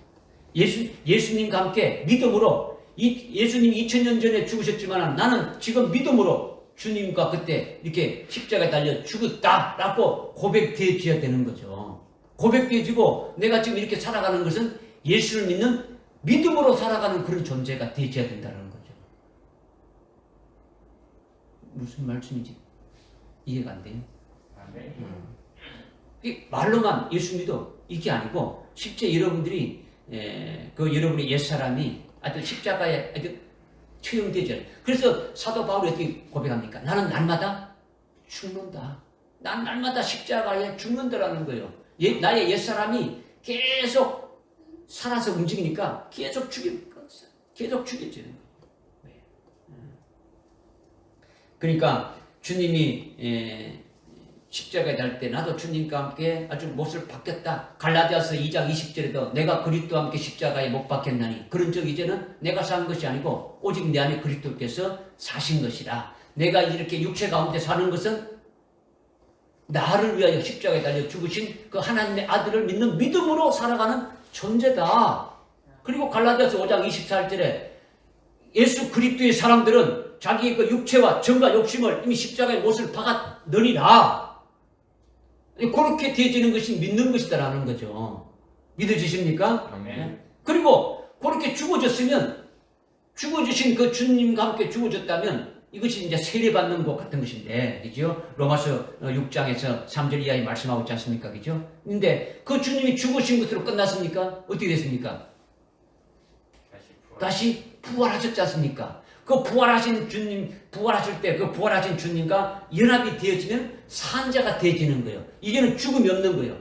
예수님과 함께 믿음으로 예수님이 2000년 전에 죽으셨지만 나는 지금 믿음으로 주님과 그때 이렇게 십자가에 달려 죽었다라고 고백되어져야 되는 거죠. 고백되어지고 내가 지금 이렇게 살아가는 것은 예수를 믿는 믿음으로 살아가는 그런 존재가 되어져야 된다는 거죠. 무슨 말씀인지 이해가 안 돼요? 아멘. 말로만 예수 믿어 이게 아니고 실제 여러분들이 그 여러분의 옛사람이 아주 십자가에 아주 처형되죠. 그래서 사도 바울이 어떻게 고백합니까? 나는 날마다 죽는다. 난 날마다 십자가에 죽는다라는 거예요. 나의 옛사람이 계속 살아서 움직이니까 계속 죽여지는 거예요. 그러니까 주님이 십자가에 달 때 나도 주님과 함께 아주 못을 박혔다. 갈라디아서 2장 20절에도 내가 그리스도와 함께 십자가에 못 박혔나니 그런 적 이제는 내가 산 것이 아니고 오직 내 안에 그리스도께서 사신 것이라. 내가 이렇게 육체 가운데 사는 것은 나를 위하여 십자가에 달려 죽으신 그 하나님의 아들을 믿는 믿음으로 살아가는 존재다. 그리고 갈라디아서 5장 24절에 예수 그리스도의 사람들은 자기의 그 육체와 정과 욕심을 이미 십자가에 못을 박았느니라. 그렇게 되어지는 것이 믿는 것이다라는 거죠. 믿어지십니까? 아멘. 그리고 그렇게 죽어졌으면 죽어주신 그 주님과 함께 죽어졌다면 이것이 이제 세례받는 것 같은 것인데, 그죠? 로마서 6장에서 3절 이하에 말씀하고 있지 않습니까? 그죠? 근데 그 주님이 죽으신 것으로 끝났습니까? 어떻게 됐습니까? 다시 부활하셨지 않습니까? 그 부활하신 주님, 부활하실 때 그 부활하신 주님과 연합이 되어지면 산자가 되어지는 거예요. 이제는 죽음이 없는 거예요.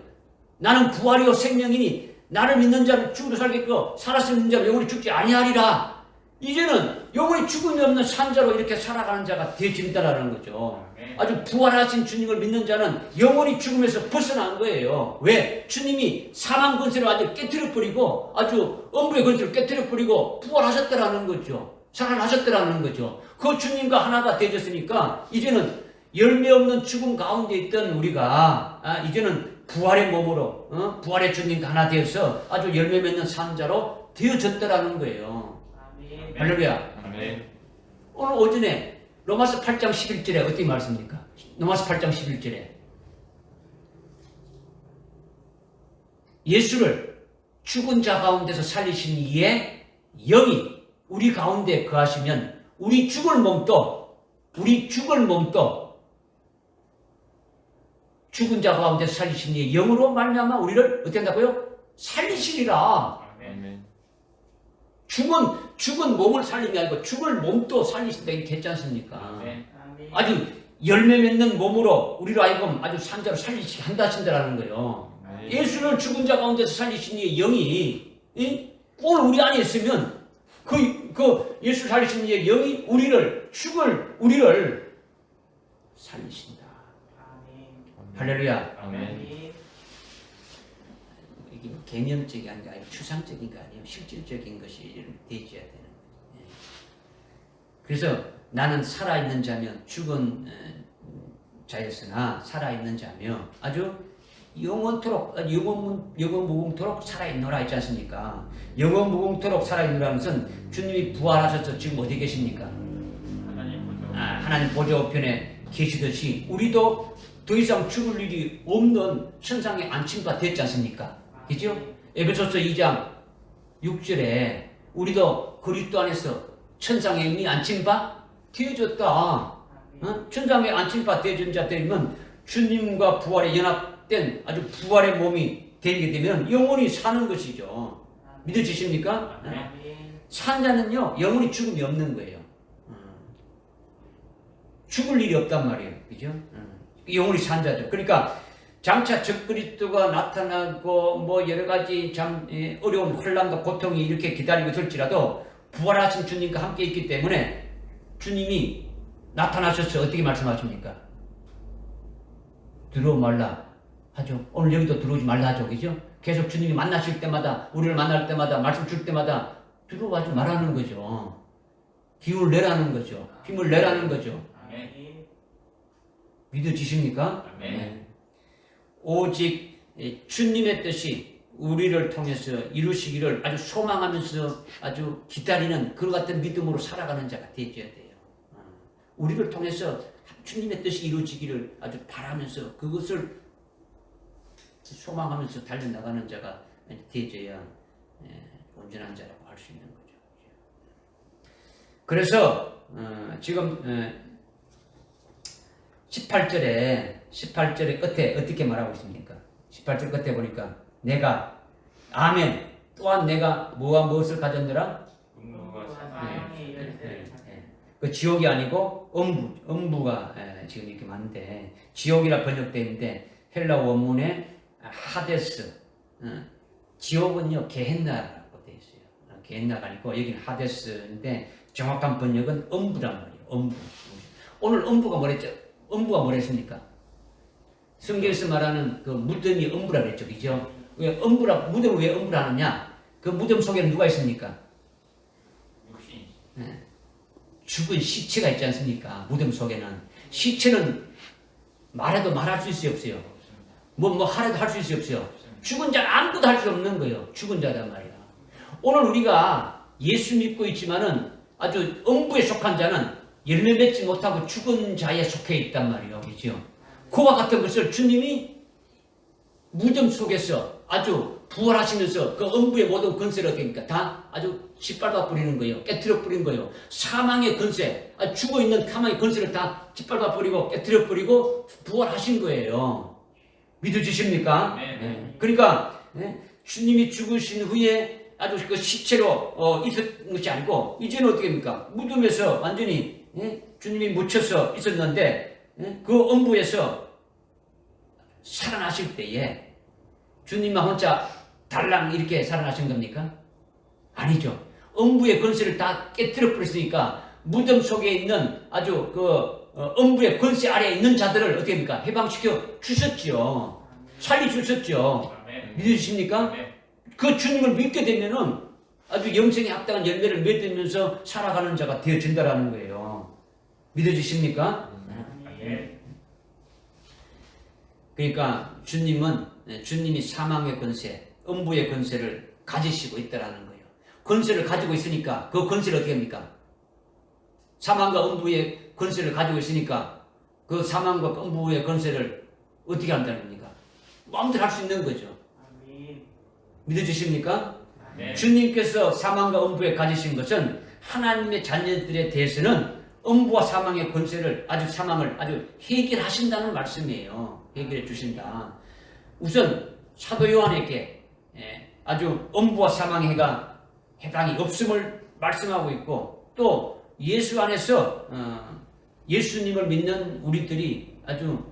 나는 부활이요 생명이니 나를 믿는 자는 죽어도 살겠고 살았을 믿는 자는 영원히 죽지 아니하리라. 이제는 영원히 죽음이 없는 산자로 이렇게 살아가는 자가 되어진다라는 거죠. 아주 부활하신 주님을 믿는 자는 영원히 죽음에서 벗어난 거예요. 왜? 주님이 사망 권세를 아주 깨트려버리고 아주 엄부의 권세를 깨트려버리고 부활하셨다라는 거죠. 살아나셨다라는 거죠. 그 주님과 하나가 되어졌으니까 이제는 열매 없는 죽음 가운데 있던 우리가 이제는 부활의 몸으로 부활의 주님과 하나 되어서 아주 열매 맺는 산자로 되어졌다라는 거예요. 아멘. 할렐루야. 아멘. 오늘 오전에 로마서 8장 11절에 어떻게 말씀입니까? 로마서 8장 11절에 예수를 죽은 자 가운데서 살리신 이의 영이 우리 가운데 거하시면 우리 죽을 몸도 죽은 자 가운데서 살리신 이의 영으로 말미암아 우리를 어떻게 한다고요? 살리시리라. 아멘. 죽은 몸을 살림이 아니고 죽을 몸도 살리신다 이렇게 했지 않습니까? 아멘. 아멘. 아주 열매 맺는 몸으로 우리로 하여금 아주 산자로 살리시게 한다신다라는 거예요. 아멘. 예수를 죽은 자 가운데서 살리신 이의 영이 오늘 우리 안에 있으면 그 예수 살리신 이의 영이 우리를 살리신다. 아멘. 할렐루야. 아멘. 아멘. 이게 개념적이 아니라 추상적인 거 아니에요. 실질적인 것이 되어야 되는 거예요. 그래서 나는 살아있는 자며 죽은 자였으나 살아있는 자며 아주 영원토록 영원무궁토록 살아있노라 했지 않습니까? 영원무궁토록 살아있노라는 것은 주님이 부활하셔서 지금 어디 계십니까? 하나님 보죠. 하나님 보좌 우편에 계시듯이 우리도 더 이상 죽을 일이 없는 천상에 안침바 됐지 않습니까? 그죠? 에베소서 2장 6절에 우리도 그리스도 안에서 천상에 이미 안침바 되어졌다. 어? 천상에 안침바 되어진 자들이면 주님과 부활에 연합된 아주 부활의 몸이 되게 되면 영원히 사는 것이죠. 믿어지십니까? 아멘. 산 자는요 영원히 죽음이 없는 거예요. 죽을 일이 없단 말이에요. 그죠? 영원히 산 자죠. 그러니까 장차 적그리스도가 나타나고 뭐 여러 가지 참 어려운 혼란과 고통이 이렇게 기다리고 있을지라도 부활하신 주님과 함께 있기 때문에 주님이 나타나셔서 어떻게 말씀하십니까? 들어오 말라 하죠. 오늘 여기도 들어오지 말라 하죠. 그죠? 계속 주님이 만나실 때마다 우리를 만날 때마다 말씀 줄 때마다 들어오지 말라는 거죠. 기운을 내라는 거죠. 힘을 내라는 거죠. 아멘. 믿어지십니까? 아멘. 오직 주님의 뜻이 우리를 통해서 이루시기를 아주 소망하면서 아주 기다리는 그와 같은 믿음으로 살아가는 자가 되어야 돼요. 우리를 통해서 주님의 뜻이 이루어지기를 아주 바라면서 그것을 소망하면서 달려나가는 자가 되어야 온전한 자라고 할 수 있는 거죠. 그래서 지금 18절의 끝에 어떻게 말하고 있습니까? 18절 끝에 보니까 내가 아멘 또한 내가 뭐와 무엇을 가졌느라? 분노가 사랑의 사상의 열쇠를 그 지옥이 아니고 음부가 지금 이렇게 많은데 지옥이라 번역되어 있는데 헬라 원문에 하데스 지옥은요 게헨나라고 되어 있어요. 게헨나가 아니고 여기는 하데스인데 정확한 번역은 음부란 말이에요. 음부. 오늘 음부가 뭐랬죠? 음부가 뭐랬습니까? 성경에서 말하는 그 무덤이 음부라 그랬죠. 그죠? 왜 무덤을 왜 음부라 하느냐? 그 무덤 속에는 누가 있습니까? 육신. 죽은 시체가 있지 않습니까? 무덤 속에는. 시체는 말해도 말할 수 있어요, 없어요? 뭐 하라도 할 수 있어요, 없어요? 죽은 자는 아무것도 할 수 없는 거예요. 죽은 자단 말이야. 오늘 우리가 예수 믿고 있지만은 아주 음부에 속한 자는 열매 맺지 못하고 죽은 자에 속해 있단 말이에요. 그죠? 그와 같은 것을 주님이 무덤 속에서 아주 부활하시면서 그 음부의 모든 권세를 어떻게 다 아주 짓밟아 뿌리는 거예요. 깨트려 뿌리는 거예요. 사망의 권세, 죽어있는 사망의 권세를 다 짓밟아 뿌리고 깨트려 뿌리고 부활하신 거예요. 믿어지십니까? 네. 그러니까 주님이 죽으신 후에 아주 그 시체로 있었던 것이 아니고 이제는 어떻게 합니까? 무덤에서 완전히 주님이 묻혀서 있었는데 그 음부에서 살아나실 때에 주님만 혼자 달랑 이렇게 살아나신 겁니까? 아니죠. 음부의 권세를 다 깨뜨려 버렸으니까 무덤 속에 있는 아주 그 음부의 권세 아래에 있는 자들을 어떻게 합니까? 해방시켜 주셨죠. 살리 주셨죠. 아멘. 믿으십니까? 아멘. 그 주님을 믿게 되면은 아주 영생에 합당한 열매를 맺으면서 살아가는 자가 되어진다라는 거예요. 믿어지십니까? 아멘. 그러니까 주님이 사망의 권세, 음부의 권세를 가지시고 있다라는 거예요. 권세를 가지고 있으니까 그 권세를 어떻게 합니까? 사망과 음부의 권세를 가지고 있으니까 그 사망과 음부의 권세를 어떻게 한다는 겁니까? 마음대로 할 수 있는 거죠. 아멘. 믿어지십니까? 네. 주님께서 사망과 음부에 가지신 것은 하나님의 자녀들에 대해서는 음부와 사망의 권세를 사망을 아주 해결하신다는 말씀이에요. 해결해 주신다. 우선 사도 요한에게 아주 음부와 사망의 해가 해당이 없음을 말씀하고 있고, 또 예수 안에서 예수님을 믿는 우리들이 아주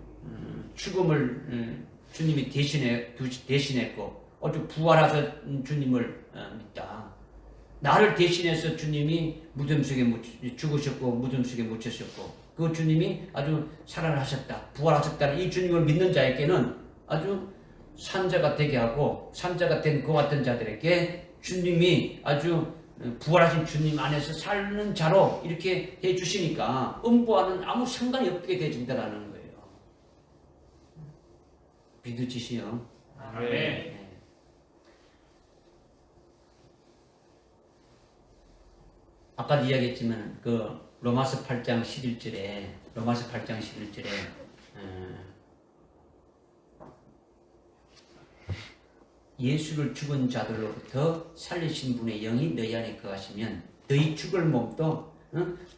죽음을 주님이 대신했고 아주 부활하신 주님을 믿다. 나를 대신해서 주님이 무덤 속에 죽으셨고 무덤 속에 묻히셨고 그 주님이 아주 살아나셨다, 부활하셨다는 이 주님을 믿는 자에게는 아주 산자가 되게 하고, 산자가 된 그 같은 자들에게 주님이 아주 부활하신 주님 안에서 사는 자로 이렇게 해주시니까 음부와는 아무 상관이 없게 되진다라는 거예요. 믿으시죠? 아멘. 아까도 이야기했지만 그 로마서 8장 11절에 예수를 죽은 자들로부터 살리신 분의 영이 너희 안에 거하시면 너희 죽을 몸도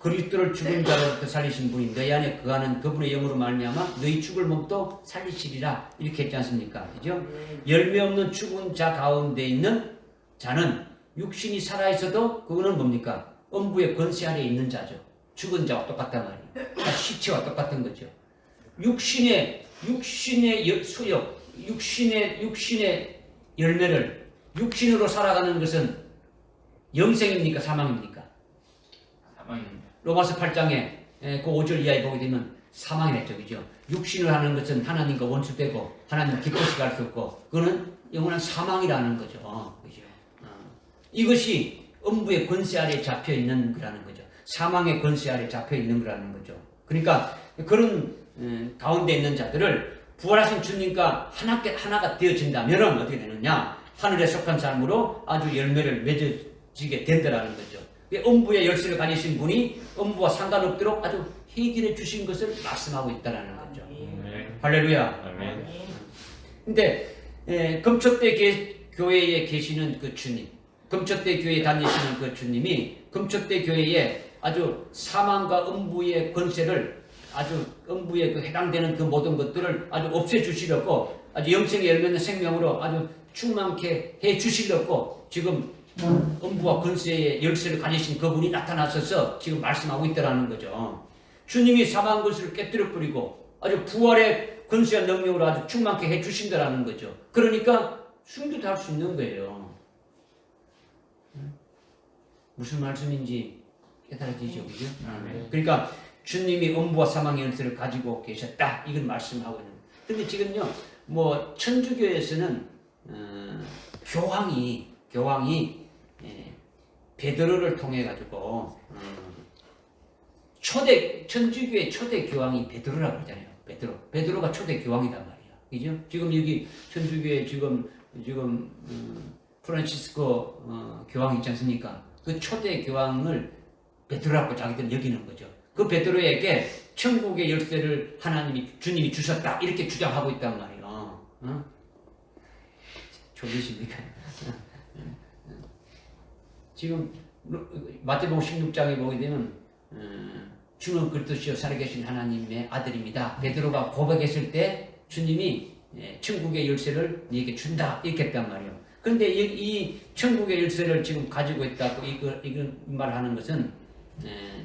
그리스도를 죽은 자로부터 살리신 분이 너희 안에 거하는 그분의 영으로 말미암아 너희 죽을 몸도 살리시리라, 이렇게 했지 않습니까? 그죠? 열매 없는 죽은 자 가운데 있는 자는 육신이 살아있어도 그거는 뭡니까? 음부의 권세 아래에 있는 자죠. 죽은 자와 똑같단 말이에요. 시체와 똑같은 거죠. 육신의 소욕, 육신의 열매를, 육신으로 살아가는 것은 영생입니까? 사망입니까? 사망입니다. 로마서 8장에 그 5절 이하에 보게 되면 사망이랬죠. 그죠? 육신을 하는 것은 하나님과 원수되고 하나님 기쁘시게 할 수 없고 그거는 영원한 사망이라는 거죠. 그죠? 이것이 음부의 권세 아래에 잡혀 있는 거라는 거죠. 사망의 권세 아래에 잡혀 있는 거라는 거죠. 그러니까 그런 가운데 있는 자들을 부활하신 주님과 하나가 되어진다면 어떻게 되느냐? 하늘에 속한 삶으로 아주 열매를 맺어지게 된다라는 거죠. 음부의 열쇠를 가지신 분이 음부와 상관없도록 아주 해결해 주신 것을 말씀하고 있다는 거죠. 네. 할렐루야. 아멘. 근데 금초대 교회에 계시는 그 주님, 금초대 교회에 다니시는 그 주님이 금초대 교회에 아주 사망과 음부의 권세를, 아주 음부에 해당되는 그 모든 것들을 아주 없애주시려고, 아주 영생의 열매는 생명으로 아주 충만케 해주시려고 지금 음부와 권세의 열쇠를 가지신 그분이 나타나셔서 지금 말씀하고 있다는 거죠. 주님이 사망 권세를 깨뜨려 버리고 아주 부활의 권세와 능력으로 아주 충만케 해주신다는 거죠. 그러니까 순교도 할 수 있는 거예요. 무슨 말씀인지 깨달아지죠, 그죠? 그러니까 주님이 음부와 사망의 열쇠를 가지고 계셨다, 이걸 말씀하고 있는 거예요. 근데 지금요, 뭐 천주교에서는 교황이 베드로를 통해 가지고 천주교의 초대 교황이 베드로라고 그러잖아요. 베드로가 초대 교황이단 말이야. 그죠? 지금 여기 천주교에 지금 프란치스코 교황이 있지 않습니까? 그 초대 교황을 베드로라고 자기들은 여기는 거죠. 그 베드로에게 천국의 열쇠를 주님이 주셨다, 이렇게 주장하고 있단 말이에요. 졸리십니까? 지금 마태복음 16장에 보게 되면 주는 그리스도시요 살아계신 하나님의 아들입니다. 베드로가 고백했을 때 주님이 천국의 열쇠를 네게 준다, 이렇게 했단 말이에요. 그런데 이 천국의 열쇠를 지금 가지고 있다고 이걸 말하는 것은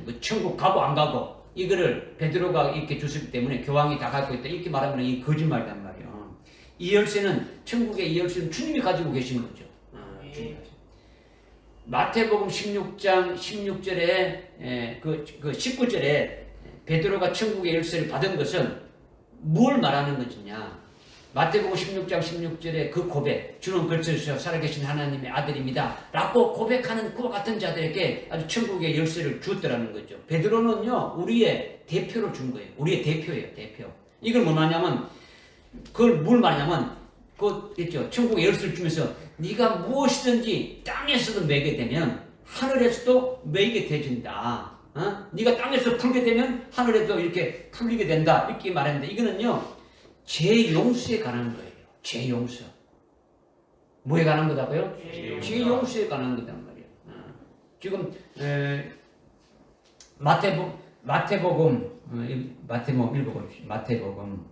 뭐 천국 가고 안 가고 이거를 베드로가 이렇게 줬기 때문에 교황이 다 갖고 있다, 이렇게 말하면 이 거짓말이란 말이에요. 이 열쇠는, 천국의 이 열쇠는 주님이 가지고 계신 거죠. 마태복음 16장 16절에 그 19절에 베드로가 천국의 열쇠를 받은 것은 뭘 말하는 것이냐? 마태복음 16장 16절에 그 고백, 주는 그리스도시요 살아계신 하나님의 아들입니다 라고 고백하는 그와 같은 자들에게 아주 천국의 열쇠를 주었더라는 거죠. 베드로는요, 우리의 대표로 준 거예요. 우리의 대표예요, 대표. 이걸 뭐 말하냐면, 그걸 뭘 말하냐면, 있죠. 천국의 열쇠를 주면서 네가 무엇이든지 땅에서도 매게 되면 하늘에서도 매게 되진다. 네가 땅에서 풀게 되면 하늘에도 이렇게 풀리게 된다, 이렇게 말했는데, 이거는요, 제 용서에 관한 거예요. 제 용서. 뭐에 관한 거다고요? 죄 죄 용서에 관한 거단 말이에요. 지금 마태복음 읽어봅시다. 마태복음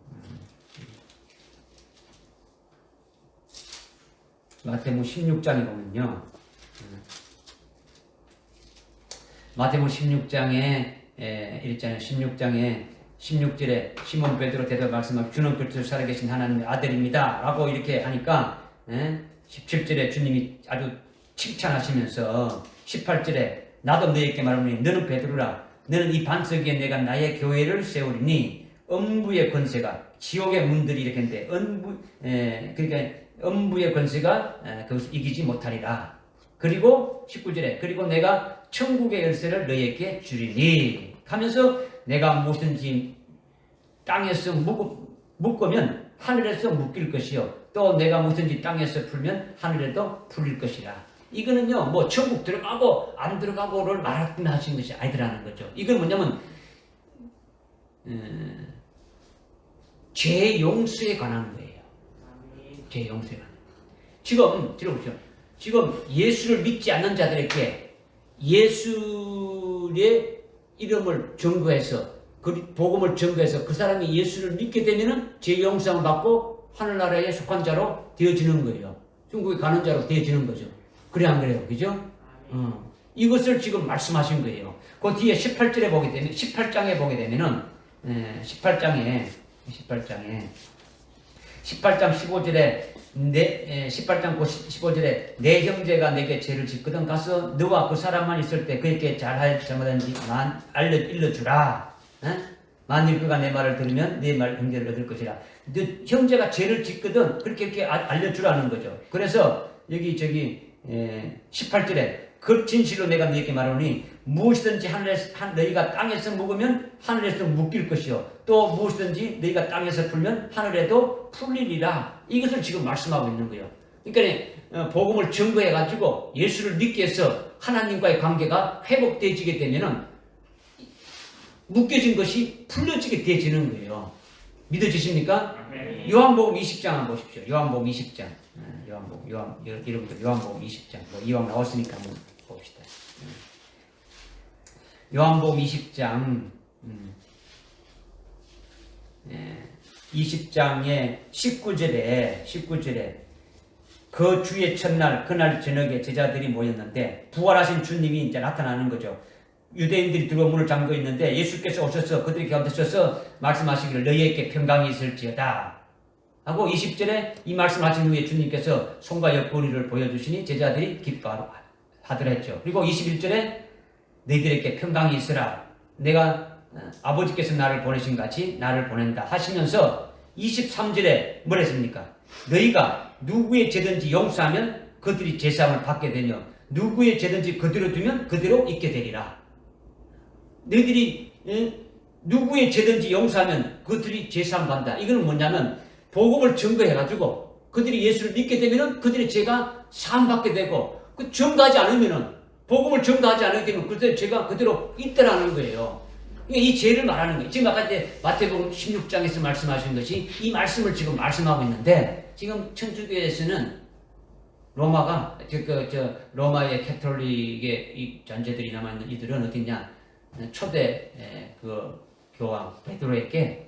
16장에 보면요. 마태복음 16장에 16절에 시몬 베드로 대답 말씀하고 주는 그리스도 살아계신 하나님의 아들입니다 라고 이렇게 하니까 17절에 주님이 아주 칭찬하시면서 18절에 나도 너에게 말하노니 너는 베드로라 너는 이 반석 위에 내가 나의 교회를 세우리니 음부의 권세가 지옥의 문들이 이렇게 했는데 그러니까 음부의 권세가 그것을 이기지 못하리라. 그리고 19절에 그리고 내가 천국의 열쇠를 너에게 주리니 하면서 내가 무엇든지 땅에서 묶으면 하늘에서 묶일 것이요 또 내가 무엇든지 땅에서 풀면 하늘에도 풀릴 것이라. 이거는요 뭐 천국 들어가고 안 들어가고를 말하신 것이 아니더라는 거죠. 이건 뭐냐면 죄 용서에 관한 거예요. 죄 용서에 관한. 지금 들어보십시오. 지금 예수를 믿지 않는 자들에게 예수의 이름을 증거해서 그 복음을 증거해서 그 사람이 예수를 믿게 되면은 죄 용서를 받고 하늘나라에 속한 자로 되어지는 거예요. 천국에 가는 자로 되어지는 거죠. 그래 안 그래요? 그죠? 이것을 지금 말씀하신 거예요. 그 뒤에 18장에 보게 되면은 18장 15절에 18장 15절에 내 형제가 내게 죄를 짓거든 가서 너와 그 사람만 있을 때 그에게 잘못한지 일러주라. 만일 그가 내 말을 들으면 내 말 형제를 얻을 것이라. 너 형제가 죄를 짓거든 그렇게 이렇게 알려주라는 거죠. 그래서 여기 18절에 그 진실로 내가 너에게 말하노니 무엇이든지 너희가 땅에서 묵으면 하늘에서 묶일 것이요 또 무엇이든지 너희가 땅에서 풀면 하늘에도 풀리리라. 이것을 지금 말씀하고 있는 거예요. 그러니까 복음을 증거해 가지고 예수를 믿게 해서 하나님과의 관계가 회복되어지게 되면은 묶여진 것이 풀려지게 되어지는 거예요. 믿어지십니까? 네. 요한복음 20장 한번 보십시오. 요한복음 20장. 여러분들 요한복음 20장. 뭐 이왕 나왔으니까 한번 봅시다. 요한복음 20장 20장의 19절에 그 주의 첫날 그날 저녁에 제자들이 모였는데 부활하신 주님이 이제 나타나는 거죠. 유대인들이 들어와 문을 잠그고 있는데 예수께서 오셔서 그들이 가운데 서서 말씀하시기를 너희에게 평강이 있을지어다 하고 20절에 이 말씀하신 후에 주님께서 손과 옆구리를 보여주시니 제자들이 기뻐하더라 했죠. 그리고 21절에 너희들에게 평강이 있으라 내가 아버지께서 나를 보내신 같이 나를 보낸다 하시면서 23절에 뭘 했습니까? 너희가 누구의 죄든지 용서하면 그들이 제사함을 받게 되며 누구의 죄든지 그대로 두면 그대로 있게 되리라. 너희들이 누구의 죄든지 용서하면 그들이 제사함 받는다. 이거는 뭐냐면 복음을 증거해가지고 그들이 예수를 믿게 되면은 그들의 죄가 사함받게 되고 그 증거하지 않으면은 복음을 증거하지 않게 되면 그들의 죄가 그대로 있더라는 거예요. 그러니까 이 죄를 말하는 거예요. 지금 아까 마태복음 16장에서 말씀하신 것이 이 말씀을 지금 말씀하고 있는데 지금 천주교에서는 로마가 로마의 캐톨릭의 이 잔재들이 남아있는 이들은 어디냐 초대 그 교황 베드로에게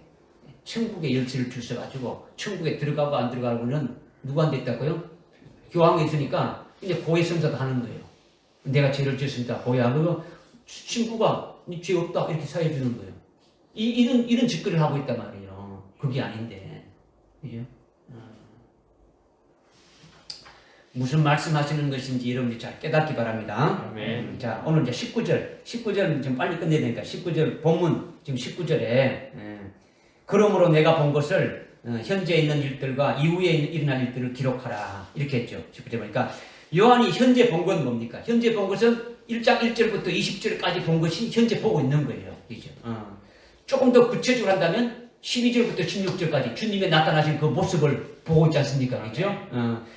천국의 열쇠를 주셔가지고 천국에 들어가고 안 들어가고는 누구한테 있다고요? 교황이 있으니까 이제 고해 성사도 하는 거예요. 내가 죄를 지었습니다. 고해야. 그거 친구가 니 죄 없다 이렇게 사해 주는 거예요. 이런 짓거리를 하고 있단 말이에요. 그게 아닌데, 그죠? 무슨 말씀하시는 것인지 여러분들이 잘 깨닫기 바랍니다. 자, 오늘 이제 19절은 좀 빨리 끝내야 되니까 19절 본문 지금 19절에 그러므로 내가 본 것을 현재 있는 일들과 이후에 일어날 일들을 기록하라 이렇게 했죠. 19절 보니까 요한이 현재 본 건 뭡니까? 현재 본 것은 1장 1절부터 20절까지 본 것이 현재 보고 있는 거예요. 그죠? 조금 더 구체적으로 한다면 12절부터 16절까지 주님의 나타나신 그 모습을 보고 있지 않습니까? 그죠?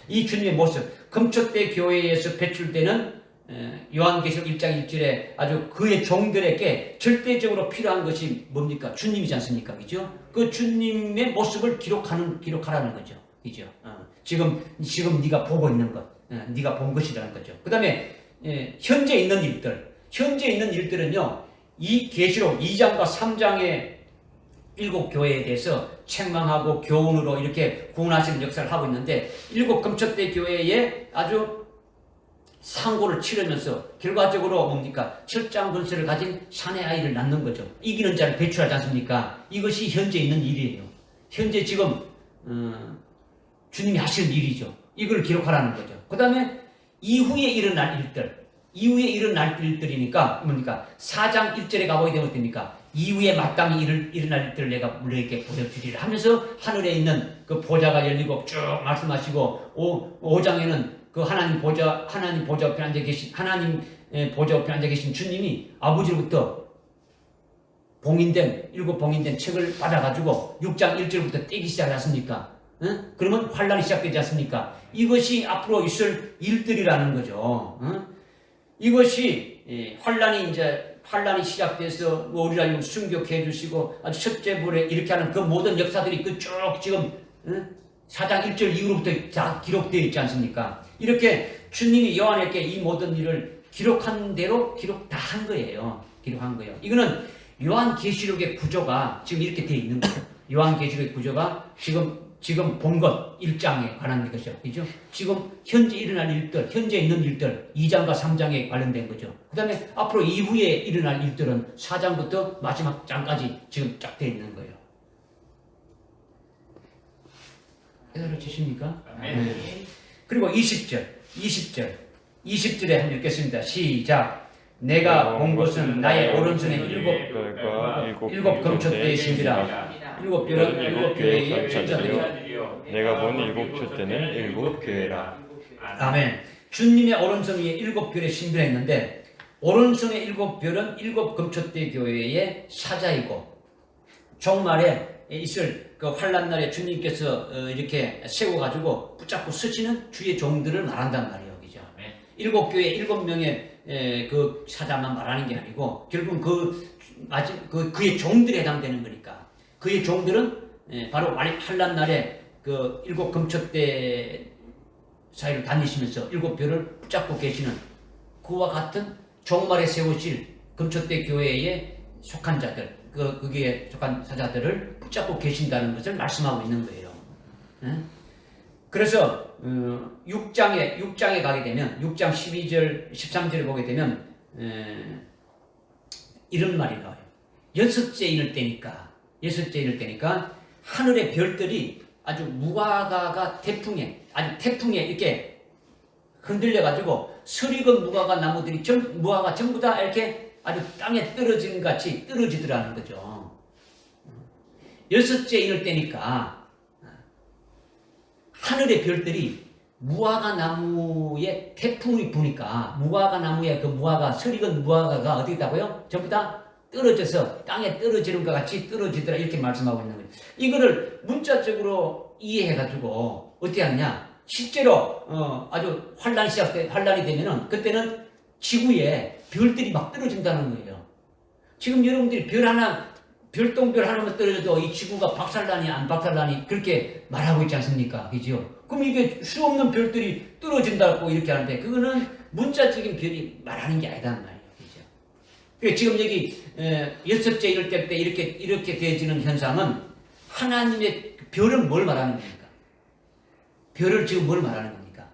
이 주님의 모습, 금초대 교회에서 배출되는 요한계시록 1장 1절에 아주 그의 종들에게 절대적으로 필요한 것이 뭡니까? 주님이지 않습니까? 그죠? 그 주님의 모습을 기록하라는 거죠. 그죠? 지금 네가 보고 있는 것, 네가 본 것이라는 거죠. 그 다음에 현재 있는 일들은요, 이 계시록 2장과 3장의 7교회에 대해서 책망하고 교훈으로 이렇게 구원하시는 역사를 하고 있는데 7 금초대 교회에 아주 상고를 치르면서 결과적으로 뭡니까? 철장 근세를 가진 사내 아이를 낳는 거죠. 이기는 자를 배출하지 않습니까? 이것이 현재 있는 일이에요. 현재 지금 주님이 하시는 일이죠. 이걸 기록하라는 거죠. 그 다음에 이후에 일어날 일들이니까 뭡니까? 4장 1절에 가보게 되면 어떻습니까? 이후에 마땅히 일어날 일들을 내가 너에게 보여주리라 하면서 하늘에 있는 그 보좌가 열리고 쭉 말씀하시고 5장에는 그 하나님 보좌 옆에 앉아 계신 주님이 아버지로부터 일곱 봉인된 책을 받아가지고 6장 1절부터 떼기 시작하지 않습니까? 그러면 환란이 시작되지 않습니까? 이것이 앞으로 있을 일들이라는 거죠. 이것이 환란이 시작돼서 뭐 우리를 순교해 주시고 아주 첫째 불에 이렇게 하는 그 모든 역사들이 그 쭉 지금 4장 1절 이후로부터 다 기록되어 있지 않습니까? 이렇게 주님이 요한에게 이 모든 일을 기록한 대로 기록 다 한 거예요. 기록한 거예요. 이거는 요한계시록의 구조가 지금 이렇게 되어 있는 거예요. 요한계시록의 구조가 지금 본 것 1장에 관한 것이죠. 그죠? 지금 현재 일어날 일들, 현재 있는 일들 2장과 3장에 관련된 거죠. 그 다음에 앞으로 이후에 일어날 일들은 4장부터 마지막 장까지 지금 쫙 되어 있는 거예요. 깨달아지십니까? 아멘. 그리고 20절에 한번 읽겠습니다. 시작. 내가 본 것은 나의 오른손에 일곱 금초대의 신비라. 7별은 7교회의 천사들이. 내가 본 7촛대는 7교회라. 아멘. 주님의 오른손 위에 7별의 신비라 했는데 오른손의 7별은 7 금초대 교회의 사자이고 종말에 있을 그 환란날에 주님께서 이렇게 세워가지고 붙잡고 쓰시는 주의 종들을 말한단 말이에요. 그죠? 7교회 7명의 그 사자만 말하는 게 아니고 결국은 그의 종들에 해당되는 거니까 그의 종들은 바로 환란날에 그 7 금초대 사이를 다니시면서 7별을 붙잡고 계시는 그와 같은 종말에 세우실 금초대 교회에 속한 자들 거기에 속한 사자들을 붙잡고 계신다는 것을 말씀하고 있는 거예요. 그래서 6장에 가게 되면 6장 12절 13절에 보게 되면 이런 말이 나와요. 여섯째 인을 떼니까 하늘의 별들이 아주 무화과가 태풍에 이렇게 흔들려 가지고 서리건 무화과 전부 다 이렇게 아주 땅에 떨어진 같이 떨어지더라는 거죠. 여섯째 인을 떼니까 하늘의 별들이 무화과 나무에 태풍이 부니까 무화과 나무에 그 서리건 무화과가 어디 있다고요? 전부 다 떨어져서 땅에 떨어지는 것 같이 떨어지더라 이렇게 말씀하고 있는 거예요. 이거를 문자적으로 이해해가지고 어떻게 하느냐? 실제로 아주 환란이 되면은 그때는 지구에 별들이 막 떨어진다는 거예요. 지금 여러분들이 별똥별 하나만 떨어져도 이 지구가 박살나니 안 박살나니 그렇게 말하고 있지 않습니까? 그죠? 그럼 이게 수없는 별들이 떨어진다고 이렇게 하는데 그거는 문자적인 별이 말하는 게 아니단 말이에요. 그죠? 그러니까 지금 여기 여섯째 이럴 때 이렇게 되어지는 현상은 하나님의 별은 뭘 말하는 겁니까? 별을 지금 뭘 말하는 겁니까?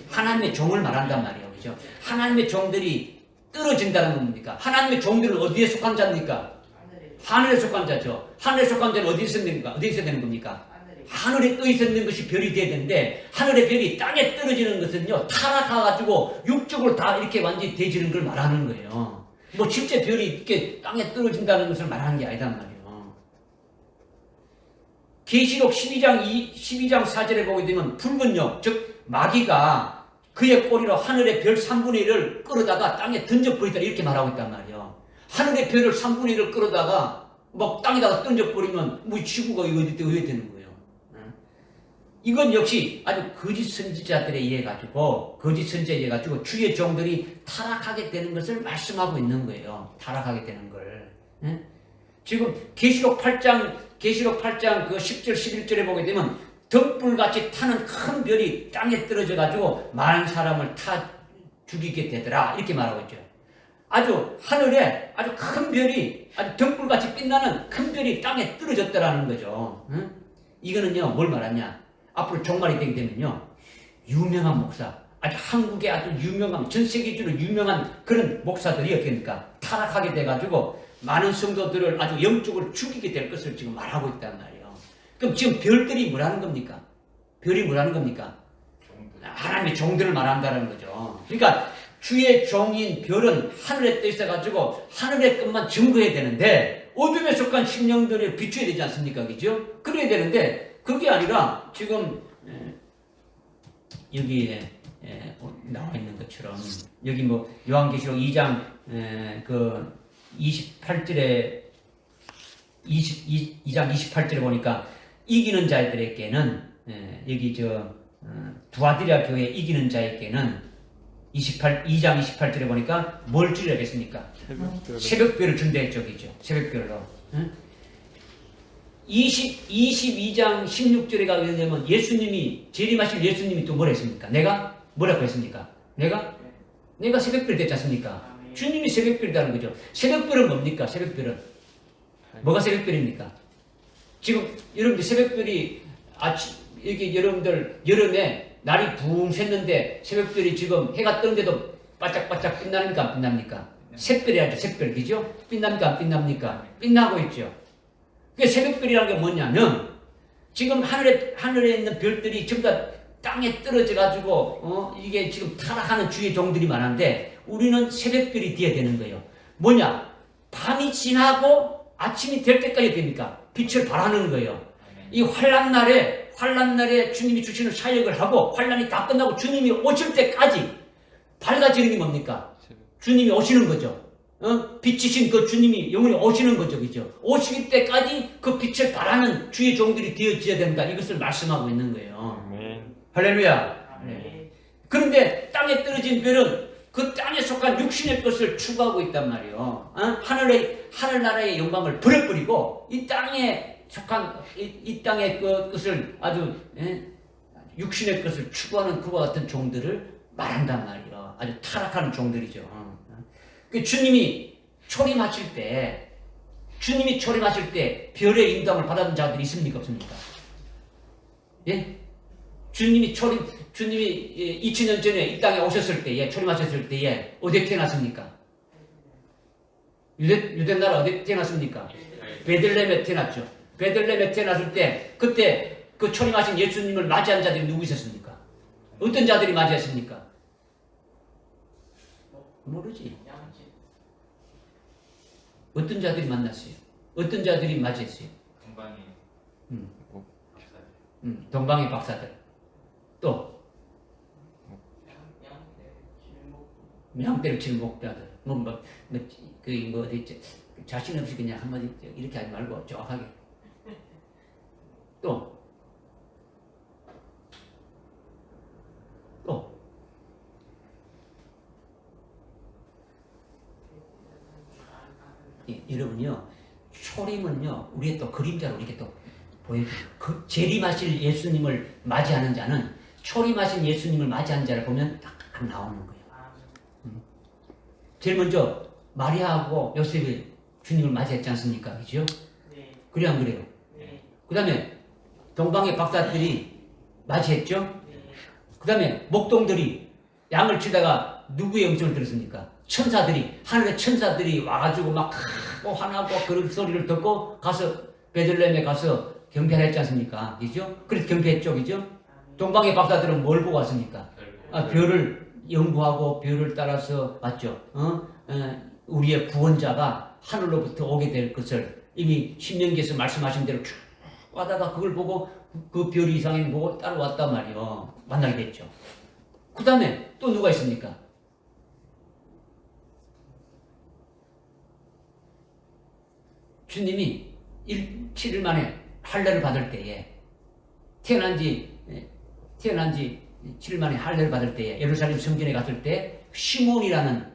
하나님의 종을 말한단 말이에요. 그죠? 하나님의 종들이 떨어진다는 겁니까? 하나님의 종들은 어디에 속한 자입니까? 하늘에 속한 자죠. 하늘에 속한 자는 어디에 있어야 되는 겁니까? 하늘에 떠 있는 것이 별이 돼야 되는데 하늘의 별이 땅에 떨어지는 것은요 타락해가지고 육적으로 다 이렇게 완전히 되지는 걸 말하는 거예요. 뭐 실제 별이 이렇게 땅에 떨어진다는 것을 말하는 게 아니단 말이에요. 계시록 12장 4절에 보게 되면 붉은 영, 즉 마귀가 그의 꼬리로 하늘의 별 3분의 1을 끌어다가 땅에 던져버리다 이렇게 말하고 있단 말이에요. 하늘의 별을 3분의 1을 끌어다가 막 땅에다가 던져버리면 뭐 지구가 이거 어떻게 되는 거예요. 이건 역시 아주 거짓 선지자들에 의해 가지고 주의 종들이 타락하게 되는 것을 말씀하고 있는 거예요. 타락하게 되는 걸. 지금 계시록 8장 그 10절 11절에 보게 되면 등불같이 타는 큰 별이 땅에 떨어져 가지고 많은 사람을 타 죽이게 되더라 이렇게 말하고 있죠. 아주 하늘에 아주 큰 별이 아주 등불같이 빛나는 큰 별이 땅에 떨어졌더라는 거죠. 응? 이거는요 뭘 말하냐? 앞으로 종말이 되게 되면요 유명한 목사, 아주 한국의 아주 유명한 전 세계적으로 유명한 그런 목사들이 어떻게 됩니까? 타락하게 돼가지고 많은 성도들을 아주 영적으로 죽이게 될 것을 지금 말하고 있단 말이에요. 그럼 지금 별들이 뭐라는 겁니까? 별이 뭐라는 겁니까? 하나님의 종들을 말한다는 거죠. 그러니까 주의 종인 별은 하늘에 떠 있어가지고 하늘의 것만 증거해야 되는데 어둠에 속한 심령들을 비춰야 되지 않습니까? 그죠? 그래야 되는데 그게 아니라 지금 여기에 나와 있는 것처럼 여기 뭐 요한계시록 2장 그 28절에 2장 28절에 보니까 이기는 자들에게는 여기 두아디라 교회 이기는 자에게는 2장 28절에 보니까 뭘 주려겠습니까? 새벽별을 준다 했죠, 그죠? 새벽별로. 22장 16절에 가게 되면 예수님이 재림하실 예수님이 또 뭐라 했습니까? 내가 뭐라고 했습니까? 내가 새벽별 됐지 않습니까? 주님이 새벽별이라는 거죠. 새벽별은 뭡니까? 새벽별은 뭐가 새벽별입니까? 지금 여러분들 새벽별이 여기 여러분들 여름에 날이 붕 샜는데 새벽별이 지금 해가 뜨는데도 바짝바짝 빛나니까 안 빛납니까? 샛별이라죠. 샛별, 그죠? 빛납니까? 안 빛납니까? 빛나고 있죠. 그 새벽별이라는 게 뭐냐면 지금 하늘에 있는 별들이 전부 다 땅에 떨어져 가지고 이게 지금 타락하는 주의 종들이 많은데 우리는 새벽별이 되어야 되는 거예요. 뭐냐? 밤이 지나고 아침이 될 때까지 됩니까? 빛을 발하는 거예요. 이 환난날에 주님이 주시는 사역을 하고 환난이 다 끝나고 주님이 오실 때까지 밝아지는 게 뭡니까? 주님이 오시는 거죠. 빛이신 그 주님이 영원히 오시는 거죠. 그죠? 오실 때까지 그 빛을 발하는 주의 종들이 되어져야 된다. 이것을 말씀하고 있는 거예요. 아멘. 할렐루야. 네. 그런데 땅에 떨어진 별은 그 땅에 속한 육신의 것을 추구하고 있단 말이에요. 하늘나라의 영광을 버려버리고 이 땅에 속한 이 땅의 그 것을 아주 육신의 것을 추구하는 그와 같은 종들을 말한단 말이에요. 아주 타락하는 종들이죠. 그 주님이 초림하실 때 별의 인도함을 받았던 자들이 있습니까? 없습니까? 예? 주님이 2000년 전에 이 땅에 오셨을 때에 초림하셨을 때에 어디에 태어났습니까? 유대 나라 어디에 태어났습니까? 베들레헴에 태어났죠. 베들레헴에 태어났을 때 그때 그 초림하신 예수님을 맞이한 자들이 누구 있었습니까? 어떤 자들이 맞이했습니까? 모르지. 어떤 자들이 만났어요? 어떤 자들이 맞이했어요? 동방의 박사들. 또 명대를 치는 목자들. 어디 자신 없이 그냥 한마디 이렇게 하지 말고 정확하게. 또 여러분요, 초림은요, 우리의 또 그림자로 이렇게 또 보여줘요. 그 재림하실 예수님을 맞이하는 자는 초림하신 예수님을 맞이하는 자를 보면 딱 나오는 거예요. 제일 먼저 마리아하고 요셉이 주님을 맞이했지 않습니까? 그죠? 네. 그래 안 그래요? 네. 그 다음에 동방의 박사들이 맞이했죠? 네. 그 다음에 목동들이 양을 치다가 누구의 음성을 들었습니까? 천사들이, 하늘의 천사들이 와가지고 막 화나고 그런 소리를 듣고 가서 베들레헴에 가서 경배했지 않습니까? 그죠? 그래서 경배했죠, 그죠? 동방의 박사들은 뭘 보고 왔습니까? 별을 연구하고 별을 따라서 왔죠. 우리의 구원자가 하늘로부터 오게 될 것을 이미 신명기에서 말씀하신 대로 쭉 와다가 그걸 보고 그 별 이상을 보고 따라왔단 말이요. 만나게 됐죠. 그 다음에 또 누가 있습니까? 주님이 7일 만에 할례를 받을 때에 태어난 지 7일 만에 할례를 받을 때에 예루살렘 성전에 갔을 때 시몬이라는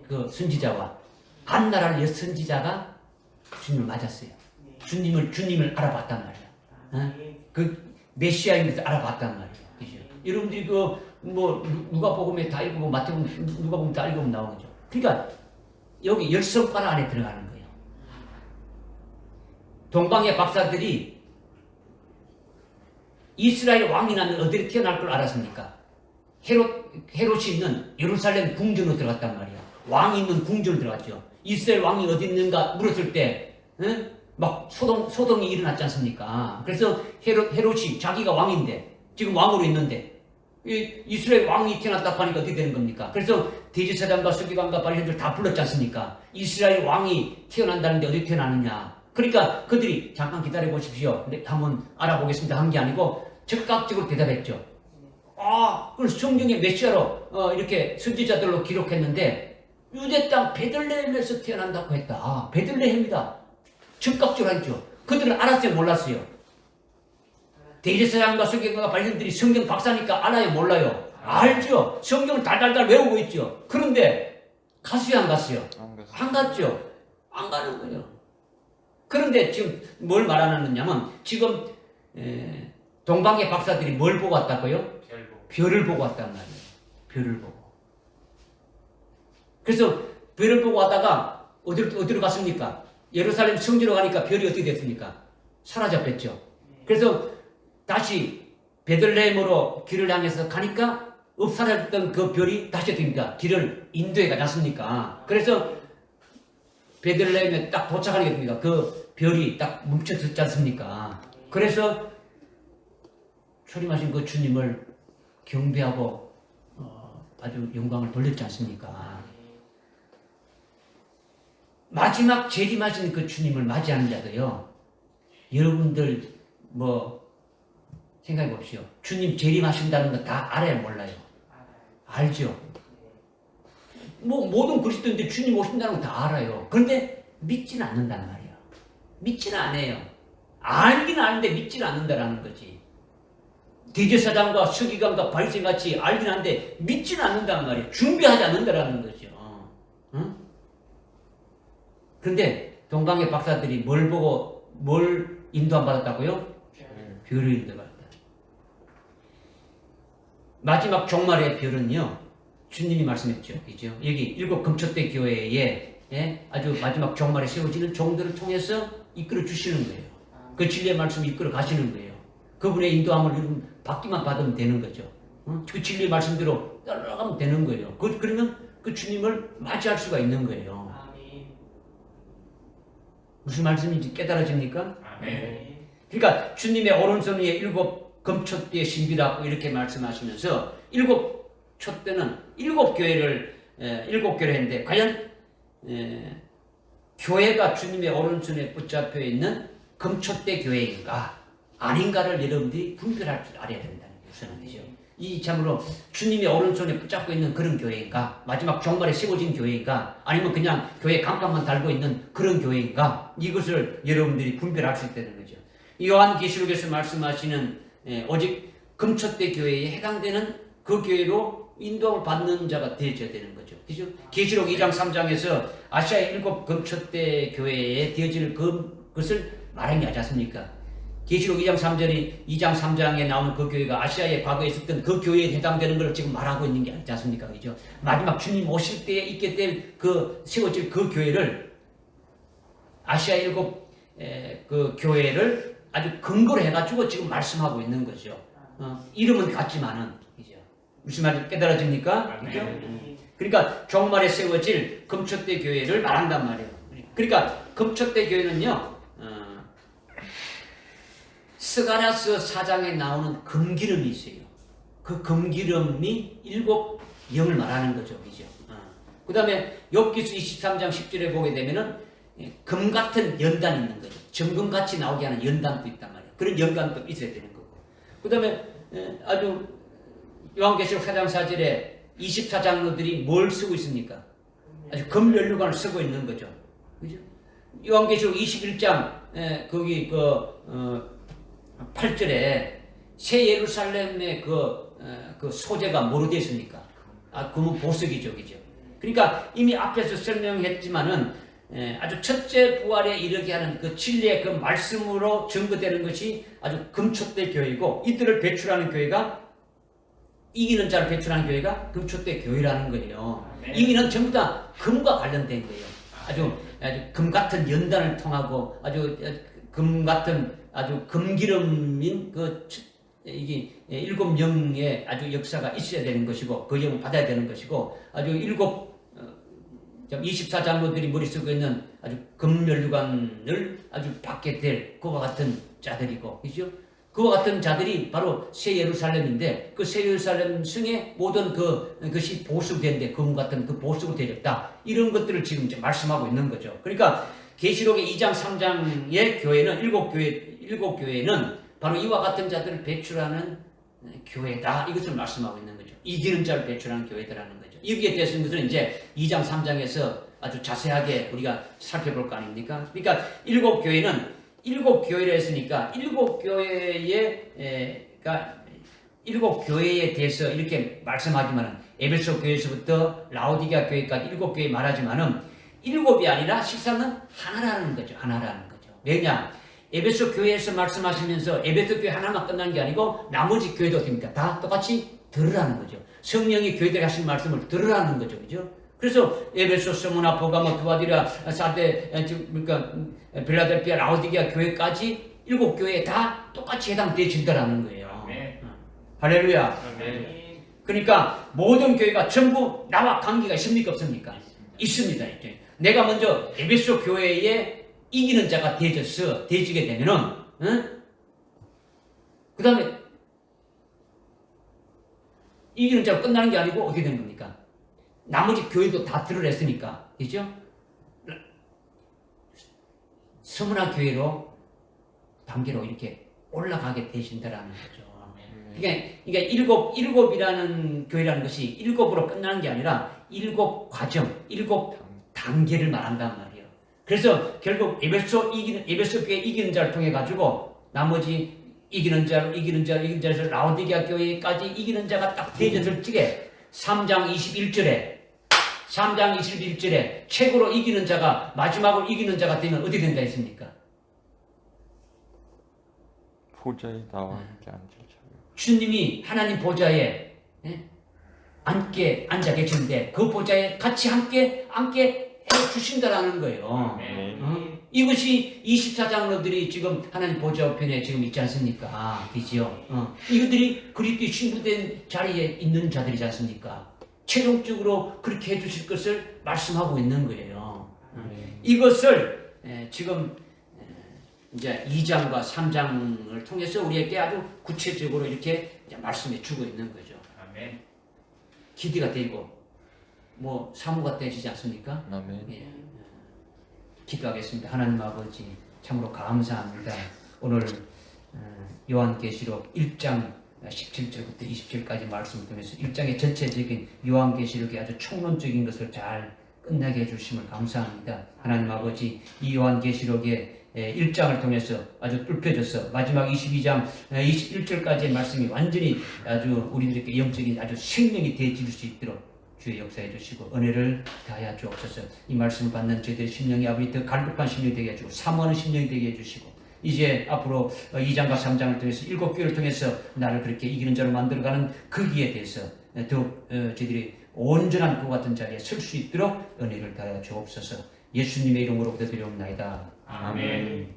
그 선지자와 안나라는 옛 선지자가 주님을 맞았어요. 주님을 알아봤단 말이야. 메시아인 것을 알아봤단 말이에요. 그죠? 여러분들이 뭐 누가복음에 다 읽어보면 마태복음 누가복음 다 읽어보면 나오죠. 그러니까 여기 10손가락 안에 들어가는 거예요. 동방의 박사들이 이스라엘 왕이 나면 어디에 태어날 걸 알았습니까? 헤롯이 있는 예루살렘 궁전으로 들어갔단 말이야. 왕이 있는 궁전으로 들어갔죠. 이스라엘 왕이 어디 있는가 물었을 때, 막 소동이 일어났지 않습니까? 그래서 헤롯이 자기가 왕인데, 지금 왕으로 있는데, 이스라엘 왕이 태어났다고 하니까 어떻게 되는 겁니까? 그래서 대제사장과 서기관과 바리새인들 다 불렀지 않습니까? 이스라엘 왕이 태어난다는데 어디 태어나느냐? 그러니까 그들이 잠깐 기다려 보십시오. 한번 알아보겠습니다 한 게 아니고 즉각적으로 대답했죠. 그걸 성경의 메시아로 이렇게 선지자들로 기록했는데 유대 땅 베들레헴에서 태어난다고 했다. 베들레헴이다. 즉각적으로 했죠. 그들은 알았어요, 몰랐어요? 대제사장과 서기관과 바리새인들이 성경 박사니까 알아요, 몰라요? 알죠. 성경을 달달달 외우고 있죠. 그런데 갔어요, 안 갔어요? 안 갔죠. 안 가는 거예요. 그런데 지금 뭘 말하느냐면 지금 동방의 박사들이 뭘 보고 왔다고요? 별을 보고 왔단 말이에요. 별을 보고. 그래서 별을 보고 왔다가 어디로 갔습니까? 예루살렘 성지로 가니까 별이 어떻게 됐습니까? 사라져버렸죠. 그래서 다시 베들레헴으로 길을 향해서 가니까 없사라졌던 그 별이 다시 어떻습니까? 길을 인도에 가지 않습니까? 그래서 베들레헴에 딱 도착하게 됩니다. 그 별이 딱 뭉쳐졌지 않습니까? 그래서 초림하신 그 주님을 경배하고 아주 영광을 돌렸지 않습니까? 마지막 재림하신 그 주님을 맞이하는 자도요. 여러분들 생각해 봅시오. 주님 재림하신다는 거 다 알아요, 몰라요? 알죠. 모든 그리스도인들 주님 오신다는 거 다 알아요. 그런데 믿지는 않는단 말이에요. 믿지는 않아요. 알긴 아는데 믿지는 않는다라는 거지. 대제사장과 서기관과 바리새인 같이 알긴 하는데 믿지는 않는단 말이에요. 준비하지 않는다라는 거죠. 응? 그런데 동방의 박사들이 뭘 보고 뭘 인도안 받았다고요? 별을 인도받았다. 마지막 종말의 별은요, 주님이 말씀했죠. 그죠? 여기 일곱 금초대 교회에 아주 마지막 종말에 세워지는 종들을 통해서 이끌어 주시는 거예요. 그 진리의 말씀을 이끌어 가시는 거예요. 그분의 인도함을 받기만 받으면 되는 거죠. 그 진리의 말씀대로 따라가면 되는 거예요. 그러면 그 주님을 맞이할 수가 있는 거예요. 무슨 말씀인지 깨달아집니까? 그러니까 주님의 오른손 위에 일곱 금촛대의 신비라고 이렇게 말씀하시면서 일곱 촛대는 일곱 교회를 했는데 과연 교회가 주님의 오른손에 붙잡혀 있는 금촛대 교회인가 아닌가를 여러분들이 분별할 줄 알아야 된다는 것이죠. 이 참으로 주님의 오른손에 붙잡고 있는 그런 교회인가, 마지막 종말에 세워진 교회인가, 아니면 그냥 교회 간판만 달고 있는 그런 교회인가, 이것을 여러분들이 분별할 수 있다는 거죠. 요한계시록에서 말씀하시는 오직 금촛대 교회에 해당되는 그 교회로 인도를 받는 자가 되어져야 되는 거죠. 그죠? 계시록 2장 3장에서 아시아의 일곱 금촛대 교회에 되어질 그것을 말하는 게 아니지 않습니까? 계시록 2장 3장에 나오는 그 교회가 아시아에 과거에 있었던 그 교회에 해당되는 걸 지금 말하고 있는 게 아니지 않습니까? 그죠? 마지막 주님 오실 때에 있게 될 세워질 그 교회를 아시아 일곱 그 교회를 아주 근거로 해가지고 지금 말씀하고 있는 거죠. 이름은 같지만은, 그죠? 무슨 말인지 깨달아집니까? 그죠? 그러니까 종말에 세워질 금촛대 교회를 말한단 말이에요. 그러니까 금촛대 교회는요, 스가랴서 4장에 나오는 금기름이 있어요. 그 금기름이 일곱 영을 말하는 거죠. 그죠? 그 다음에 욥기서 23장 10절에 보게 되면은 금 같은 연단이 있는 거죠. 정금같이 나오게 하는 연단도 있단 말이에요. 그런 연단도 있어야 되는 거고. 그 다음에 아주 요한계시록 4장 4절에 24장로들이 뭘 쓰고 있습니까? 아주 금연료관을 쓰고 있는 거죠. 그죠? 요한계시록 21장 거기 8절에 새 예루살렘의 그 소재가 뭐로 되어 있습니까? 그건 보석이죠, 그죠? 그러니까 이미 앞에서 설명했지만은 아주 첫째 부활에 이르게 하는 그 진리의 그 말씀으로 증거되는 것이 아주 금초대 교회이고 이들을 배출하는 교회가 이기는 자를 배출하는 교회가 금초대 교회라는 거예요. 아멘. 이기는 전부 다 금과 관련된 거예요. 아주 금 같은 연단을 통하고 아주 금 같은 아주 금기름인 그 이게 일곱 영의 아주 역사가 있어야 되는 것이고 그 영을 받아야 되는 것이고 아주 일곱 24장로들이 머릿속에 있는 아주 금면류관을 아주 받게 될 그와 같은 자들이고 그죠? 그와 같은 자들이 바로 새 예루살렘인데 그 새 예루살렘 성의 모든 그것이 보수된데 금 같은 그 보수로 되었다. 이런 것들을 지금 이제 말씀하고 있는 거죠. 그러니까 계시록의 2장 3장의 교회는 일곱 교회는 바로 이와 같은 자들을 배출하는 교회다. 이것을 말씀하고 있는 거죠. 이기는 자를 배출하는 교회다라는 거죠. 여기에 대해서 것은 이제 2장 3장에서 아주 자세하게 우리가 살펴볼 거 아닙니까? 그러니까 일곱 교회는 일곱 교회를 했으니까 일곱 교회에 대해서 이렇게 말씀하지만은 에베소 교회에서부터 라오디게아 교회까지 일곱 교회 말하지만은 일곱이 아니라 실상은 하나라는 거죠. 하나라는 거죠. 왜냐? 에베소 교회에서 말씀하시면서 에베소 교회 하나만 끝난 게 아니고 나머지 교회도 됩니까? 다 똑같이 들으라는 거죠. 성령이 교회들에게 하신 말씀을 들으라는 거죠. 그죠? 그래서 에베소, 스무나, 보가모, 두아디라, 사데, 그러니까 빌라델피아, 라오디게아 교회까지 일곱 교회에 다 똑같이 해당되어진다라는 거예요. 아멘. 할렐루야. 아멘. 그러니까 모든 교회가 전부 나와 관계가 있습니까? 없습니까? 있습니다. 내가 먼저 에베소 교회에 이기는 자가 되지게 되면은, 그 다음에 이기는 자로 끝나는 게 아니고 어떻게 되는 겁니까? 나머지 교회도 다 드러냈으니까, 그죠? 서문화 교회로 단계로 이렇게 올라가게 되신다라는 거죠. 그러니까 일곱이라는 교회라는 것이 일곱으로 끝나는 게 아니라 일곱 과정, 일곱 단계를 말한단 말이에요. 그래서 결국 에베소 교회 이기는 자를 통해 가지고 나머지 이기는 자에서 라오디게아 교회까지 이기는 자가 딱 되어졌을 적에 3장 21절에 최고로 이기는 자가 마지막으로 이기는 자가 되면 어떻게 된다 했습니까? 보좌에 나와 함께 앉을 자요. 주님이 하나님 보좌에 앉아 계시는데 그 보좌에 같이 함께 해주신다라는 거예요. 아멘. 이것이 24장로들이 지금 하나님 보좌 우편에 지금 있지 않습니까? 그죠? 이것들이 그리스도의 신부된 자리에 있는 자들이지 않습니까? 최종적으로 그렇게 해주실 것을 말씀하고 있는 거예요. 이것을 지금 이제 2장과 3장을 통해서 우리에게 아주 구체적으로 이렇게 이제 말씀해 주고 있는 거죠. 아멘. 기대가 되고 뭐 사모가 되시지 않습니까? 아멘. 예. 기도하겠습니다. 하나님 아버지 참으로 감사합니다. 오늘 요한계시록 1장 17절부터 20절까지 말씀을 통해서 1장의 전체적인 요한계시록의 아주 총론적인 것을 잘 끝나게 해주심을 감사합니다. 하나님 아버지 이 요한계시록의 1장을 통해서 아주 뚫혀져서 마지막 22장 21절까지의 말씀이 완전히 아주 우리들에게 영적인 아주 생명이 되어질 수 있도록 주의 역사해 주시고 은혜를 다하여 주옵소서. 이 말씀을 받는 저희들의 심령이 아버지 더 갈급한 심령이 되게 해주고 사모하는 심령이 되게 해주시고 이제 앞으로 2장과 3장을 통해서 7교회를 통해서 나를 그렇게 이기는 자로 만들어가는 그 기에 대해서 더욱 저희들이 온전한 그 같은 자리에 설 수 있도록 은혜를 다하여 주옵소서. 예수님의 이름으로 기도드리옵나이다. 아멘.